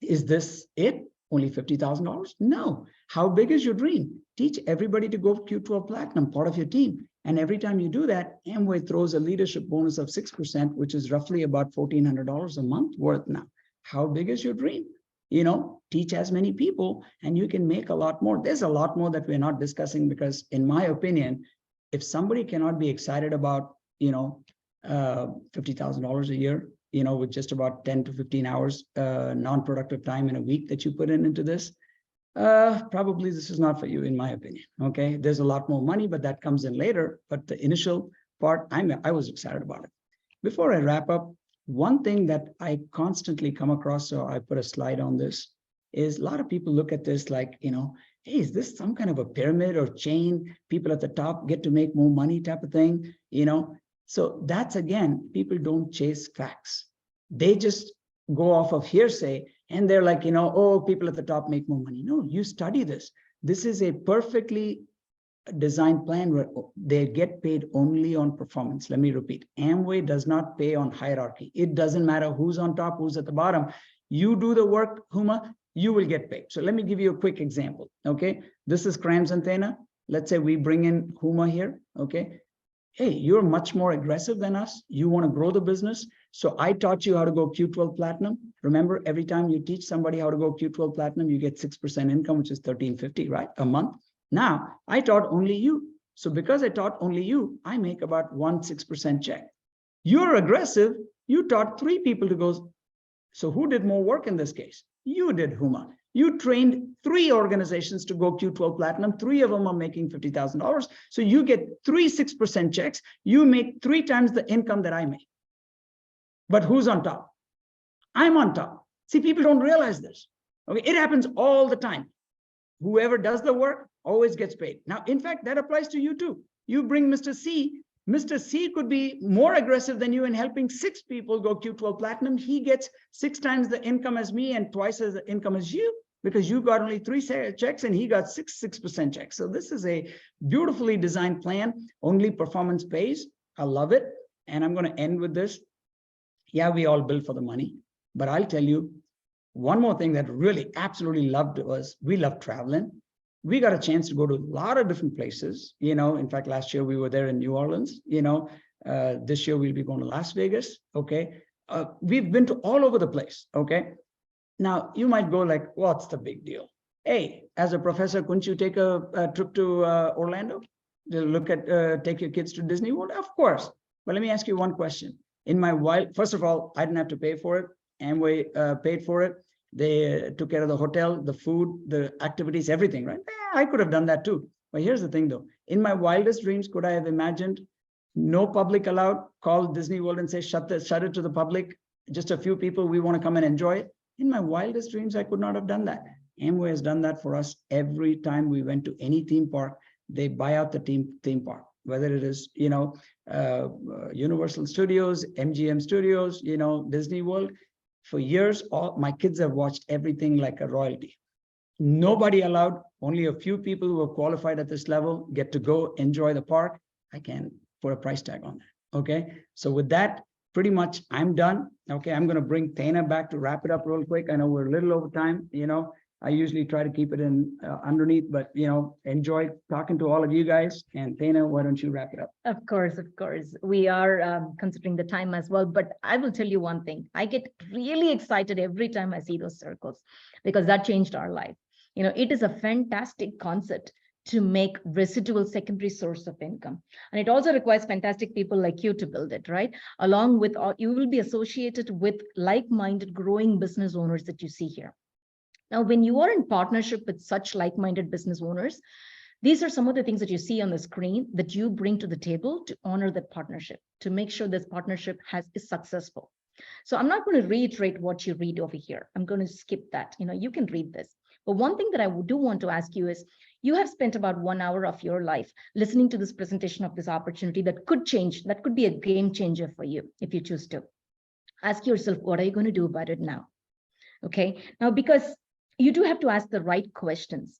is this it? Only $50,000? No. How big is your dream? Teach everybody to go Q12 Platinum, part of your team. And every time you do that, Amway throws a leadership bonus of 6%, which is roughly about $1,400 a month worth now. How big is your dream? Teach as many people and you can make a lot more. There's a lot more that we're not discussing because in my opinion, if somebody cannot be excited about, $50,000 a year, with just about 10 to 15 hours non-productive time in a week that you put into this, probably this is not for you, in my opinion. Okay, there's a lot more money, but that comes in later. But the initial part, I was excited about it. Before I wrap up, one thing that I constantly come across, so I put a slide on this, is a lot of people look at this like, hey, is this some kind of a pyramid or chain? People at the top get to make more money type of thing, So that's, again, people don't chase facts. They just go off of hearsay And they're like, oh, people at the top make more money. No, you study this. This is a perfectly designed plan where they get paid only on performance. Let me repeat, Amway does not pay on hierarchy. It doesn't matter who's on top, who's at the bottom. You do the work, Huma, you will get paid. So let me give you a quick example, okay? This is Krams and Thena. Let's say we bring in Huma here, okay? Hey, you're much more aggressive than us. You want to grow the business. So I taught you how to go Q12 Platinum. Remember, every time you teach somebody how to go Q12 Platinum, you get 6% income, which is $1,350, right? A month. Now, I taught only you. So because I taught only you, I make about 6% check. You're aggressive. You taught 3 people to go. So who did more work in this case? You did, Huma. You trained 3 organizations to go Q12 Platinum. 3 of them are making $50,000. So you get 3 6% checks. You make 3 times the income that I make. But who's on top? I'm on top. See, people don't realize this. Okay, it happens all the time. Whoever does the work always gets paid. Now, in fact, that applies to you too. You bring Mr. C. Mr. C could be more aggressive than you in helping 6 people go Q12 Platinum. He gets 6 times the income as me and twice as the income as you, because you got only 3 checks and he got 6% checks. So this is a beautifully designed plan. Only performance pays. I love it. And I'm going to end with this. Yeah, we all bill for the money, but I'll tell you one more thing that really absolutely loved was we love traveling. We got a chance to go to a lot of different places. In fact, last year we were there in New Orleans. This year we'll be going to Las Vegas. Okay. We've been to all over the place. Okay. Now you might go like, what's the big deal? Hey, as a professor, couldn't you take a trip to Orlando to take your kids to Disney World? Of course. But let me ask you one question. In my first of all, I didn't have to pay for it. Amway paid for it. They took care of the hotel, the food, the activities, everything, right? I could have done that too. But here's the thing though. In my wildest dreams, could I have imagined no public allowed, call Disney World and say, shut it to the public. Just a few people, we want to come and enjoy it. In my wildest dreams, I could not have done that. Amway has done that for us every time we went to any theme park. They buy out the theme park, whether it is, Universal Studios, MGM Studios, Disney World. For years, all my kids have watched everything like a royalty. Nobody allowed, only a few people who are qualified at this level get to go enjoy the park. I can put a price tag on that. Okay. So with that, pretty much I'm done. Okay. I'm going to bring Thena back to wrap it up real quick. I know we're a little over time, I usually try to keep it in underneath, but enjoy talking to all of you guys. And Thena, why don't you wrap it up? Of course. We are considering the time as well, but I will tell you one thing. I get really excited every time I see those circles because that changed our life. It is a fantastic concept to make residual secondary source of income. And it also requires fantastic people like you to build it, right? Along with, you will be associated with like-minded growing business owners that you see here. Now, when you are in partnership with such like-minded business owners, these are some of the things that you see on the screen that you bring to the table to honor that partnership, to make sure this partnership is successful. So I'm not going to reiterate what you read over here. I'm going to skip that. You can read this. But one thing that I do want to ask you is, you have spent about 1 hour of your life listening to this presentation of this opportunity that could change, that could be a game changer for you if you choose to. Ask yourself, what are you going to do about it now? Okay. Now, because you do have to ask the right questions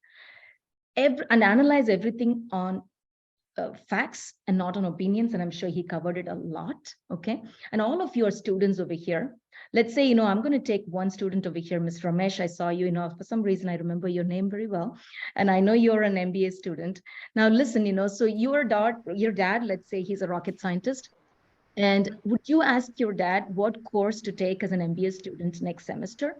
and analyze everything on facts and not on opinions. And I'm sure he covered it a lot. Okay. And all of your students over here, let's say, I'm going to take one student over here, Ms. Ramesh. I saw you, for some reason, I remember your name very well. And I know you're an MBA student. Now, listen, so your dad, let's say he's a rocket scientist. And would you ask your dad what course to take as an MBA student next semester?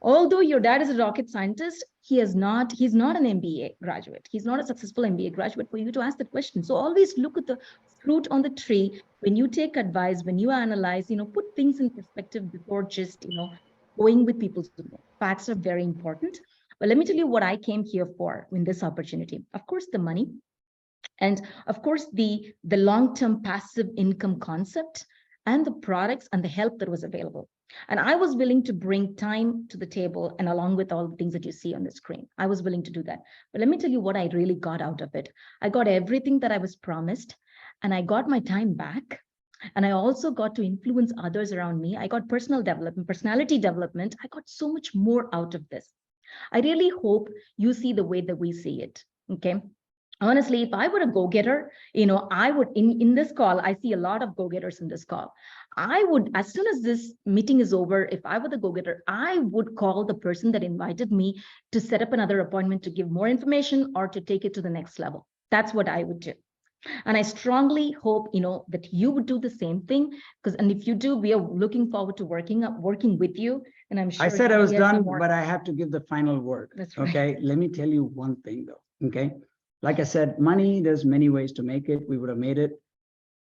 Although your dad is a rocket scientist, he's not an MBA graduate. He's not a successful MBA graduate for you to ask that question. So always look at the fruit on the tree when you take advice, when you analyze, put things in perspective before just, going with people's facts are very important. But let me tell you what I came here for in this opportunity. Of course, the money. And of course, the long-term passive income concept and the products and the help that was available. And I was willing to bring time to the table, and along with all the things that you see on the screen, I was willing to do that. But let me tell you what I really got out of it. I got everything that I was promised, and I got my time back. And I also got to influence others around me. I got personal development, personality development. I got so much more out of this. I really hope you see the way that we see it. Okay. Honestly, if I were a go-getter, I would, in this call, I see a lot of go-getters in this call. I would, as soon as this meeting is over, if I were the go-getter, I would call the person that invited me to set up another appointment to give more information or to take it to the next level. That's what I would do. And I strongly hope, that you would do the same thing, and if you do, we are looking forward to working with you. And I'm sure I said I was done, more. but I have to give the final word. That's right. Okay, let me tell you one thing though. Okay, like I said, money, there's many ways to make it. We would have made it.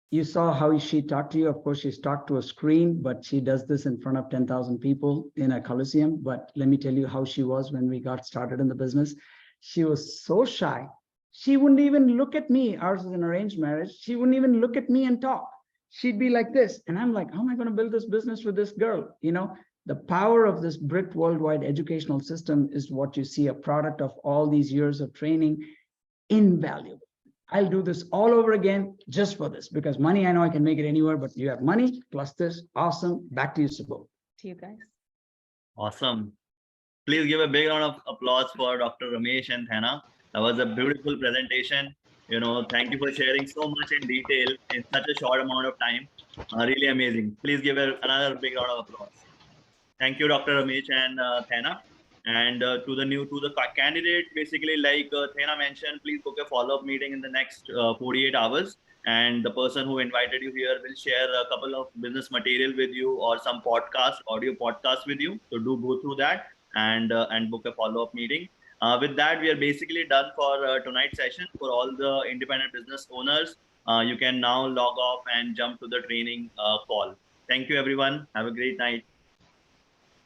You saw how she talked to you. Of course, she's talked to a screen, but she does this in front of 10,000 people in a Coliseum. But let me tell you how she was when we got started in the business. She was so shy. She wouldn't even look at me. Ours is an arranged marriage. She wouldn't even look at me and talk. She'd be like this. And I'm like, how am I going to build this business with this girl? The power of this BRIT worldwide educational system is what you see, a product of all these years of training. Invaluable. I'll do this all over again just for this, because money, I know I can make it anywhere, but you have money plus this. Awesome. Back to you, Subbo. To you guys. Awesome. Please give a big round of applause for Dr. Ramesh and Thena. That was a beautiful presentation. Thank you for sharing so much in detail in such a short amount of time. Really amazing. Please give another big round of applause. Thank you, Dr. Ramesh and Thena. And to the candidate, basically, like Thena mentioned, please book a follow-up meeting in the next 48 hours. And the person who invited you here will share a couple of business material with you or some audio podcast with you. So do go through that and book a follow-up meeting. With that, we are basically done for tonight's session. For all the independent business owners, you can now log off and jump to the training call. Thank you, everyone. Have a great night.